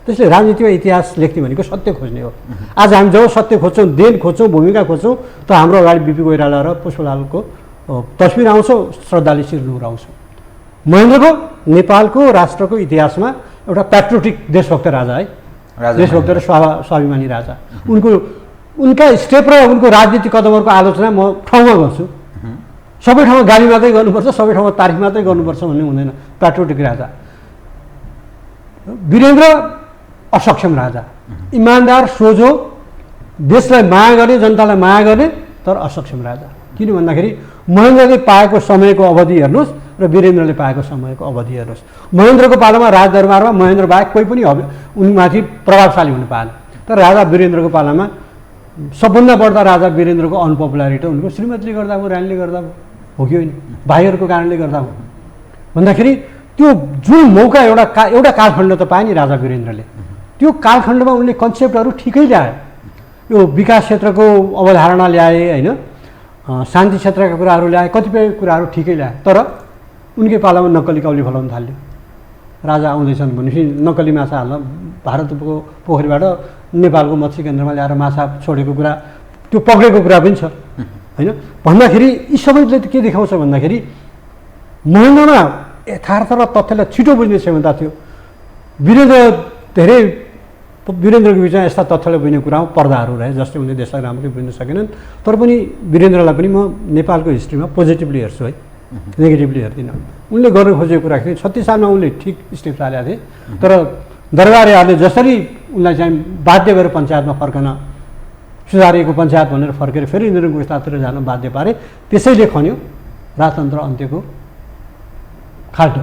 त्यसले राजनीतिमा इतिहास लेख्ने भनेको सत्य खोज्ने हो। आज हामी जब सत्य खोज्छौँ, देन खोज्छौँ, भूमिका खोज्छौँ, त हाम्रो अगाडि बिपी कोइराला र पुष्पलालको तस्बिर आउँछ, श्रद्धाले शिर नुहाउँछ। महेन्द्रको नेपालको राष्ट्रको इतिहासमा एउटा प्याट्रियोटिक देशभक्त राजा है, देशभक्त र स्वाभिमानी राजा। उनका स्टेप र उनको राजनीतिक कदमहरूको आलोचना म ठाउँमा गर्छु। सबै ठाउँमा गाली मात्रै गर्नुपर्छ, सबै ठाउँमा तारिफ मात्रै गर्नुपर्छ भन्ने हुँदैन। प्याट्रियोटिक राजा वीरेन्द्र असक्षम राजा, इमान्दार, सोझो, देशलाई माया गर्ने, जनतालाई माया गर्ने, तर असक्षम राजा। किन भन्दाखेरि महेन्द्रले पाएको समयको अवधि हेर्नुहोस् र वीरेन्द्रले पाएको समयको अवधि हेर्नुहोस्। महेन्द्रको पालामा राजदरबारमा महेन्द्र बाहेक कोही पनि उनीमाथि प्रभावशाली हुन पाएन, तर राजा वीरेन्द्रको पालामा सबभन्दा बढ्दा राजा वीरेन्द्रको अनपपुलारिटी उनको श्रीमतीले गर्दा भयो, रानीले गर्दा हो कि होइन, भाइहरूको कारणले गर्दा हो भन्दाखेरि त्यो जुन मौका एउटा कालखण्ड त पाए नि राजा वीरेन्द्रले, त्यो कालखण्डमा उनले कन्सेप्टहरू ठिकै ल्याए। यो विकास क्षेत्रको अवधारणा ल्याए होइन, शान्ति क्षेत्रका कुराहरू ल्याए, कतिपय कुराहरू ठिकै ल्याए, तर उनकै पालामा नक्कली काउली फलाउन थाल्यो। राजा आउँदैछन् भनेपछि नक्कली माछा हाल्न भारतको पोखरीबाट नेपालको मत्स्य केन्द्रमा ल्याएर माछा छोडेको कुरा, त्यो पक्रेको कुरा पनि छ होइन। भन्दाखेरि यी सबैले के देखाउँछ भन्दाखेरि महेन्द्रमा यथार्थ र तथ्यलाई छिटो बुझ्ने क्षमता थियो। वीरेन्द्रको बिचमा यस्ता तथ्यलाई बुझ्ने कुरामा पर्दाहरू रहे, जसले उनले देशलाई राम्ररी बुझ्न सकेनन्। तर पनि वीरेन्द्रलाई पनि म नेपालको हिस्ट्रीमा पोजिटिभली हेर्छु है, नेगेटिभली हेर्दिनँ। उनले गर्न खोजेको कुरा थियो, 36 सालमा उनले ठिक स्टेप चालेका थिए, तर दरबारेहरूले जसरी उनलाई चाहिँ बाध्य गरेर पञ्चायतमा फर्कन, सुधारिएको पञ्चायत भनेर फर्केर फेरि इन्द्रको विस्तारतिर जान बाध्य पारे, त्यसैले खन्यो राजतन्त्र अन्त्यको खाल्टो।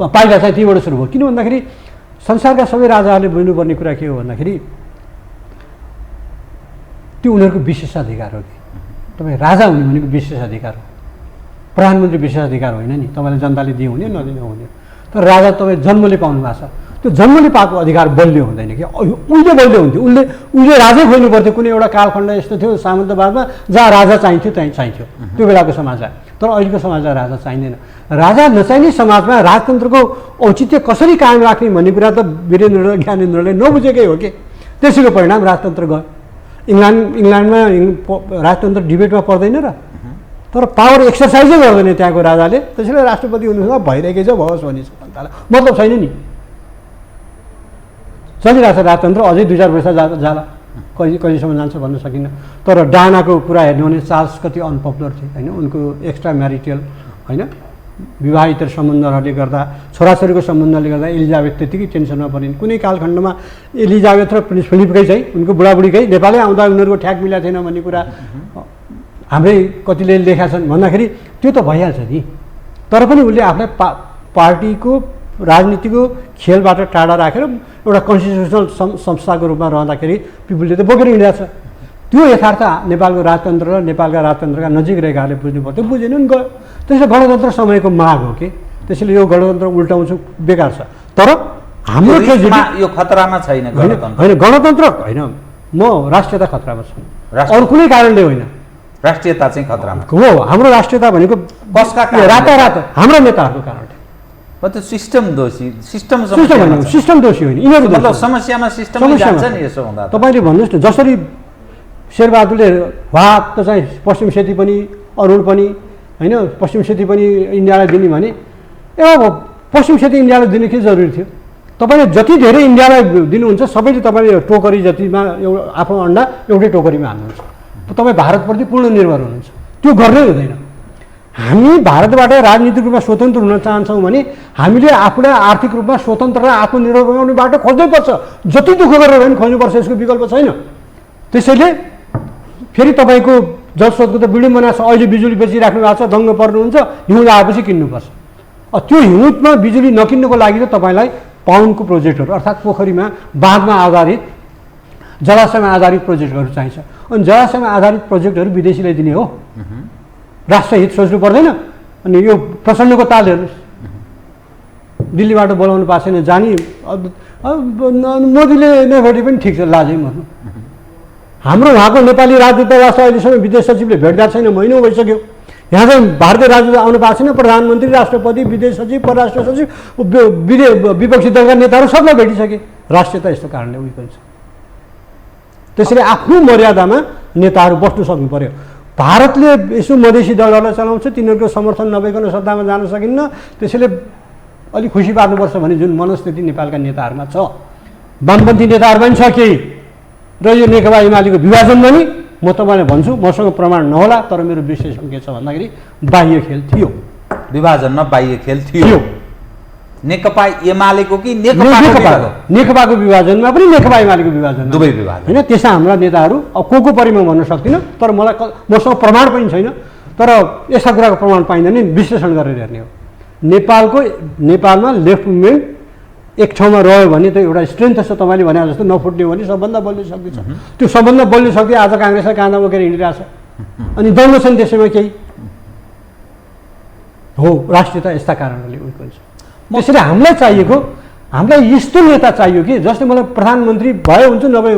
पाइला चाहिँ त्यहीबाट सुरु भयो। किन भन्दाखेरि संसारका सबै राजाहरूले बुझ्नुपर्ने कुरा के हो भन्दाखेरि त्यो उनीहरूको विशेषाधिकार हो कि तपाईँ राजा हुने भनेको विशेषाधिकार हो, प्रधानमन्त्री विशेषाधिकार होइन नि, तपाईँलाई जनताले दिए हुने नदिने हुने। तर राजा तपाईँ जन्मले पाउनु भएको छ, त्यो जन्मले पाएको अधिकार बलियो हुँदैन कि, उहिले बलियो हुन्थ्यो। उहिले राजै खोज्नु पर्थ्यो। कुनै एउटा कालखण्ड यस्तो थियो सामन्तवादमा जहाँ राजा चाहिन्थ्यो त्यहीँ चाहिन्थ्यो त्यो बेलाको समाजलाई, तर अहिलेको समाजलाई राजा चाहिँदैन। राजा नचाहिने समाजमा राजतन्त्रको औचित्य कसरी कायम राख्ने भन्ने कुरा त वीरेन्द्र र ज्ञानेन्द्रले नबुझेकै हो कि, त्यसैको परिणाम राजतन्त्र गयो। इङ्ल्यान्डमा राजतन्त्र डिबेटमा पर्दैन र, तर पावर एक्सर्साइजै गर्दैन त्यहाँको राजाले, त्यसैले राष्ट्रपति हुनुसँग भइरहेकै छ, भओस् भनिन्छ जनतालाई, मतलब छैन नि। चलिरहेको छ राजतन्त्र, अझै 2-4 वर्ष जाला, कहिलेसम्म जान्छ भन्न सकिन्न। तर डानाको कुरा हेर्नु भने चार्ल्स कति अनपपुलर थिए होइन, उनको एक्स्ट्रा म्यारिटल होइन विवाहित सम्बन्धहरूले गर्दा, छोराछोरीको सम्बन्धले गर्दा एलिजाबेथ त्यतिकै टेन्सनमा परिन्। कुनै कालखण्डमा एलिजाबेथ र प्रिन्स फिलिपकै चाहिँ उनको बुढाबुढीकै नेपालै आउँदा उनीहरूको ठ्याक मिलाएको थिएन भन्ने कुरा हाम्रै कतिले लेखा छन् भन्दाखेरि त्यो त भइहाल्छ नि। तर पनि उसले आफूलाई पार्टीको राजनीतिको खेलबाट टाढा राखेर एउटा कन्स्टिट्युसनल संस्थाको रूपमा रहँदाखेरि पिपुलले त बोकेर हिँडेको छ। त्यो यथार्थ नेपालको राजतन्त्र र नेपालका राजतन्त्रका नजिक रहेकाहरूले बुझ्नु पर्थ्यो, बुझेनन् गयो। त्यसले गणतन्त्र समयको माग हो कि, त्यसैले यो गणतन्त्र उल्टाउँछु बेकार छ। तर हाम्रो यो खतरामा छैन होइन, गणतन्त्र होइन, म राष्ट्रियता खतरामा छु, अरू कुनै कारणले होइन। राष्ट्रियता चाहिँ खतरामा हो। हाम्रो राष्ट्रियता भनेको कसका रातारात हाम्रो नेताहरूको कारणले, त्यो सिस्टम दोषी, सिस्टम दोषी होइन, यिनीहरू मतलब समस्यामा सिस्टममै जान्छ नि। यसो हुँदा तपाईँले भन्नुहोस् न, जसरी शेरबहादुरले वात चाहिँ पश्चिम सेती पनि अरुण पनि होइन, पश्चिम सेती पनि इन्डियालाई दिने भने पश्चिम सेती इन्डियालाई दिने के जरुरी थियो? तपाईँले जति धेरै इन्डियालाई दिनुहुन्छ सबैले तपाईँले टोकरी जतिमा आफ्नो अन्डा एउटै टोकरीमा हाल्नुहुन्छ, तपाईँ भारतप्रति पूर्ण निर्भर हुनुहुन्छ। त्यो गर्नै हुँदैन। हामी भारतबाट राजनीतिक रूपमा स्वतन्त्र हुन चाहन्छौँ भने हामीले आफूलाई आर्थिक रूपमा स्वतन्त्र र आत्मनिर्भर बनाउने बाटो खोज्नै पर्छ। जति दुःख गरेर पनि खोज्नुपर्छ, यसको विकल्प छैन। त्यसैले फेरि तपाईँको जलस्रोतको त बिल्डिङ बनाएको छ, अहिले बिजुली बेचिराख्नु भएको छ, दङ्ग पर्नुहुन्छ, हिउँद आएपछि किन्नुपर्छ। त्यो हिउँदमा बिजुली नकिन्नुको लागि त तपाईँलाई पाउन्डको प्रोजेक्टहरू अर्थात् पोखरीमा बाँधमा आधारित जलाशयमा आधारित प्रोजेक्टहरू चाहिन्छ। अनि जलाशयमा आधारित प्रोजेक्टहरू विदेशीलाई दिने हो, राष्ट्रहित सोच्नु पर्दैन। अनि यो प्रचण्डको ताल हेर्नुहोस्, दिल्लीबाट बोलाउनु पाएको छैन, जाने मोदीले नेभेटी पनि ठिक छ, लाजै मर्नु। हाम्रो उहाँको नेपाली राजदूतावास अहिलेसम्म विदेश सचिवले भेट्दा छैन, महिनौ भइसक्यो। यहाँ चाहिँ भारतीय राजदूत आउनु पाएको छैन, प्रधानमन्त्री, राष्ट्रपति, विदेश सचिव, परराष्ट्र सचिव, विपक्षी दलका नेताहरू सबलाई भेटिसके। राष्ट्रियता यस्तो कारणले उयो पनि छ। त्यसैले आफ्नो मर्यादामा नेताहरू बस्नु सक्नु पर्यो। भारतले यसो मधेसी दलहरूलाई चलाउँछ, तिनीहरूको समर्थन नभइकन सत्तामा जान सकिन्न, त्यसैले अलिक खुसी पार्नुपर्छ भन्ने जुन मनस्थिति नेपालका नेताहरूमा छ, वामपन्थी नेताहरूमा पनि छ केही। र यो नेकपा एमालेको विभाजन पनि म तपाईँलाई भन्छु, मसँग प्रमाण नहोला, तर मेरो विश्लेषण के छ भन्दाखेरि बाह्य खेल थियो, विभाजनमा बाह्य खेल थियो। नेकपा एमालेको कि नेकपाको विभाजनमा पनि नेकपा एमालेको विभाजन दुवै विभाजन होइन। त्यसमा हाम्रा नेताहरू अब को परि म भन्न सक्दिनँ, तर मलाई मसँग प्रमाण पनि छैन, तर यस्ता कुराको प्रमाण पाइँदैन नि विश्लेषण गरेर हेर्ने हो। नेपालमा लेफ्ट मुभमेन्ट एक ठाउँमा रह्यो भने त एउटा स्ट्रेन्थ छ, तपाईँले भने जस्तो नफुट्ने हो भने सबभन्दा बलियो शक्ति छ। त्यो सबभन्दा बलियो शक्ति आज काङ्ग्रेसलाई काँधा बोकेर हिँडिरहेछ, अनि दङ्गो छन् त्यसैमा केही हो। राष्ट्रियता यस्ता कारणहरूले उयो हुन्छ। त्यसैले हामीलाई चाहिएको, हामीलाई यस्तो नेता चाहियो कि जसले मलाई प्रधानमन्त्री भयो हुन्छ नभए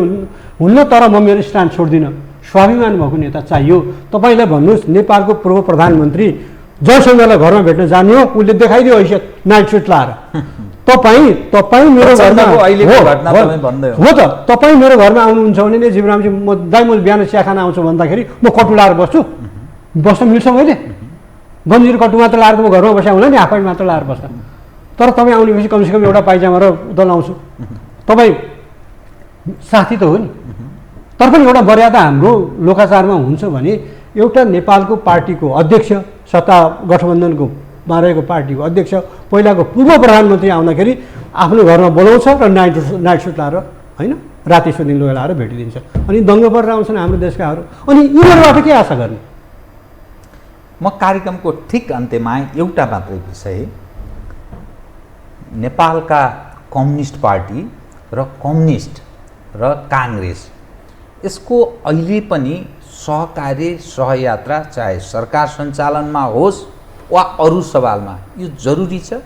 हुन्न, तर म मेरो स्ट्यान्ड छोड्दिनँ, स्वाभिमान भएको नेता चाहियो। तपाईँलाई भन्नुहोस् नेपालको पूर्व प्रधानमन्त्री जयशङ्करलाई घरमा भेट्न जाने हो, उसले देखाइदियो हैसियत नाइट सुट लाएर। तपाईँ मेरो घरमा हो त, तपाईँ मेरो घरमा आउनुहुन्छ भने नि जीवरामजी म बिहान चिया खान आउँछु भन्दाखेरि म कटु लाएर बस्न मिल्छ? मैले गन्जिर कटु मात्र लाएर म घरमा बस्या हुँदैन नि, हाफ प्यान्ट मात्र लाएर बस्दा। तर तपाईँ आउनेपछि कमसेकम एउटा पाइजामा र उता लाउँछु, तपाईँ साथी त हो नि। तर पनि एउटा मर्यादा हाम्रो लोकाचारमा हुन्छ भने एउटा नेपालको पार्टीको अध्यक्ष, सत्ता गठबन्धनको रहेको पार्टीको अध्यक्ष, पहिलाको पूर्व प्रधानमन्त्री आउँदाखेरि आफ्नो घरमा बोलाउँछ र नाइट सुट लाएर होइन राति सुदिन लुगा लाएर भेटिदिन्छ, अनि दङ्गो परेर आउँछन् हाम्रो देशकाहरू। अनि यिनीहरूबाट के आशा गर्ने? म कार्यक्रमको ठिक अन्त्यमा एउटा मात्रै विषय, नेपालका कम्युनिस्ट पार्टी र कम्युनिस्ट र काङ्ग्रेस यसको अहिले पनि सहकार्य सहयात्रा चाहे सरकार सञ्चालनमा होस् वा अरू सवालमा यो जरुरी छ।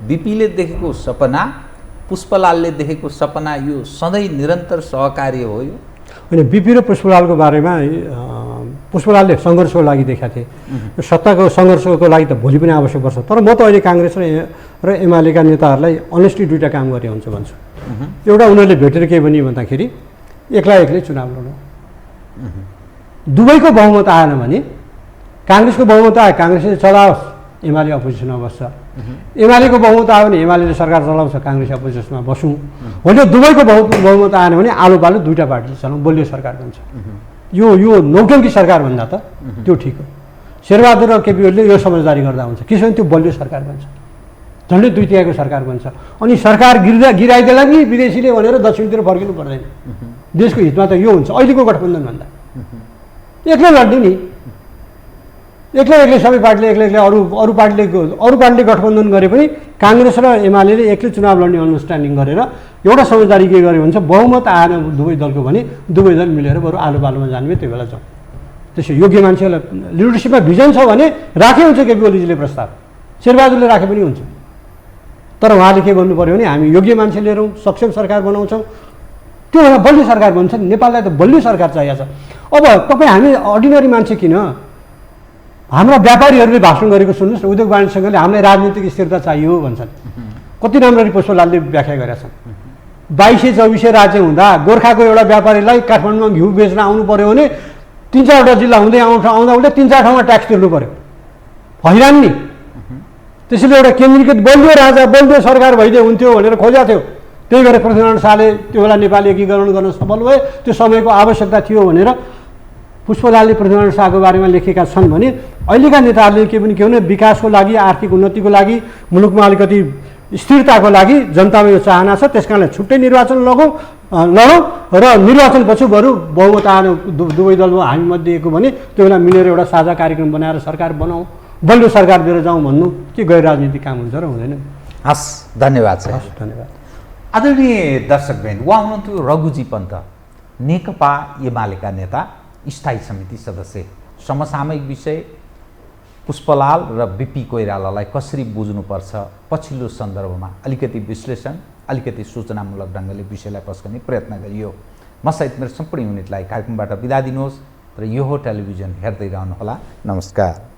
बिपीले देखेको सपना, पुष्पलालले देखेको सपना यो सधैँ निरन्तर सहकार्य हो। यो होइन, बिपी र पुष्पलालको बारेमा पुष्पलालले सङ्घर्षको लागि देखाएको थिए, सत्ताको सङ्घर्षको लागि त भोलि पनि आवश्यक पर्छ। तर म त अहिले काङ्ग्रेस र एमालेका नेताहरूलाई अनेस्टली दुईवटा काम गरे हुन्छ भन्छु। एउटा, उनीहरूले भेटेर के भने भन्दाखेरि एक्लै चुनाव लड्नु, दुवैको बहुमत आएन भने काङ्ग्रेसको बहुमत आयो काङ्ग्रेसले चलाओस्, एमाले अपोजिसनमा बस्छ, एमालेको बहुमत आयो भने एमाले सरकार चलाउँछ, काङ्ग्रेस अपोजिसनमा बसौँ भने दुवैको बहुमत आएन भने आलु बालु दुईवटा पार्टीले चलाउँ, बलियो सरकार बन्छ। यो नौटङ्की सरकार भन्दा त त्यो ठिक हो। शेरबहादुर र केपी ओलीले यो समझदारी गर्दा हुन्छ, किनभने त्यो बलियो सरकार बन्छ, झन्डै 2/3 सरकार बन्छ। अनि सरकार गिराइदेला कि विदेशीले भनेर दक्षिणतिर फर्किनु पर्दैन, देशको हितमा त यो हुन्छ। अहिलेको गठबन्धन भन्दा एक्लै लड्ने नि, एक्लै सबै पार्टीले एक्लै अरू पार्टीले गठबन्धन गरे पनि काङ्ग्रेस र एमाले एक्लै चुनाव लड्ने अन्डरस्ट्यान्डिङ गरेर एउटा समझदारी के गर्यो भने बहुमत आएन दुवै दलको भने दुवै दल मिलेर बरु आलु बालुमा जाने त्यो बेला जाउँ। त्यसो योग्य मान्छेलाई लिडरसिपमा भिजन छ भने राखे हुन्छ, केपी ओलीजीले प्रस्ताव, शेरबहादुरले राखे पनि हुन्छ। तर उहाँले के गर्नु पर्यो भने हामी योग्य मान्छे लिएर सक्षम सरकार बनाउँछौँ, त्यो भएर बलियो सरकार बन्छ। नेपाललाई त बलियो सरकार चाहिएको छ। अब तपाईँ हामी अर्डिनरी मान्छे किन, हाम्रा व्यापारीहरूले भाषण गरेको सुन्नुहोस् न, उद्योग वाणिज्य सङ्घले हामीलाई राजनीतिक स्थिरता चाहियो भन्छन्। कति राम्ररी पुष्पलालले व्याख्या गरेका छन्। 2200-2400 राज्य हुँदा गोर्खाको एउटा व्यापारीलाई काठमाडौँमा घिउ बेच्न आउनु पर्यो भने 3-4वटा जिल्ला हुँदै आउँदा उसले 3-4 ठाउँमा ट्याक्स तिर्नु पर्यो, हैरान नि। त्यसैले एउटा केन्द्रीकृत बलियो राजा बलियो सरकार भइदियो हुन्थ्यो भनेर खोजेको थियो। त्यही भएर पृथ्वीनारायण शाहले त्यो बेला नेपाली एकीकरण गर्न सफल भए, त्यो समयको आवश्यकता थियो भनेर पुष्पलालले पृथ्वीनारायण शाहको बारेमा लेखेका छन्। भने अहिलेका नेताहरूले के पनि के भने विकासको लागि, आर्थिक उन्नतिको लागि, मुलुकमा अलिकति स्थिरताको लागि जनतामा यो चाहना छ, त्यस कारणले छुट्टै निर्वाचन लडौँ र निर्वाचनपछि बरु बहुमत आएन दुवै दलमा हामी मध्ये एक हो भने त्यो बेला मिलेर एउटा साझा कार्यक्रम बनाएर सरकार बनाऊ, बलियो सरकार दिएर जाउँ भन्नु के गैर राजनीतिक काम हुन्छ र हुँदैन। हस्, धन्यवाद छ। धन्यवाद। आदरणीय दर्शकवृन्द, उहाँ हुनुहुन्थ्यो रघुजी पन्त, नेकपा एमालेका नेता, स्थायी समिति सदस्य। समसामयिक विषय पुष्पलाल र बिपी कोइरालालाई कसरी बुझ्नुपर्छ पछिल्लो सन्दर्भमा अलिकति विश्लेषण, अलिकति सूचनामूलक ढङ्गले विषयलाई पस्कने प्रयत्न गरियो। म सहित मेरो सम्पूर्ण युनिटलाई कार्यक्रमबाट बिदा दिनुहोस् र यो हो टेलिभिजन हेर्दै रहनुहोला। नमस्कार।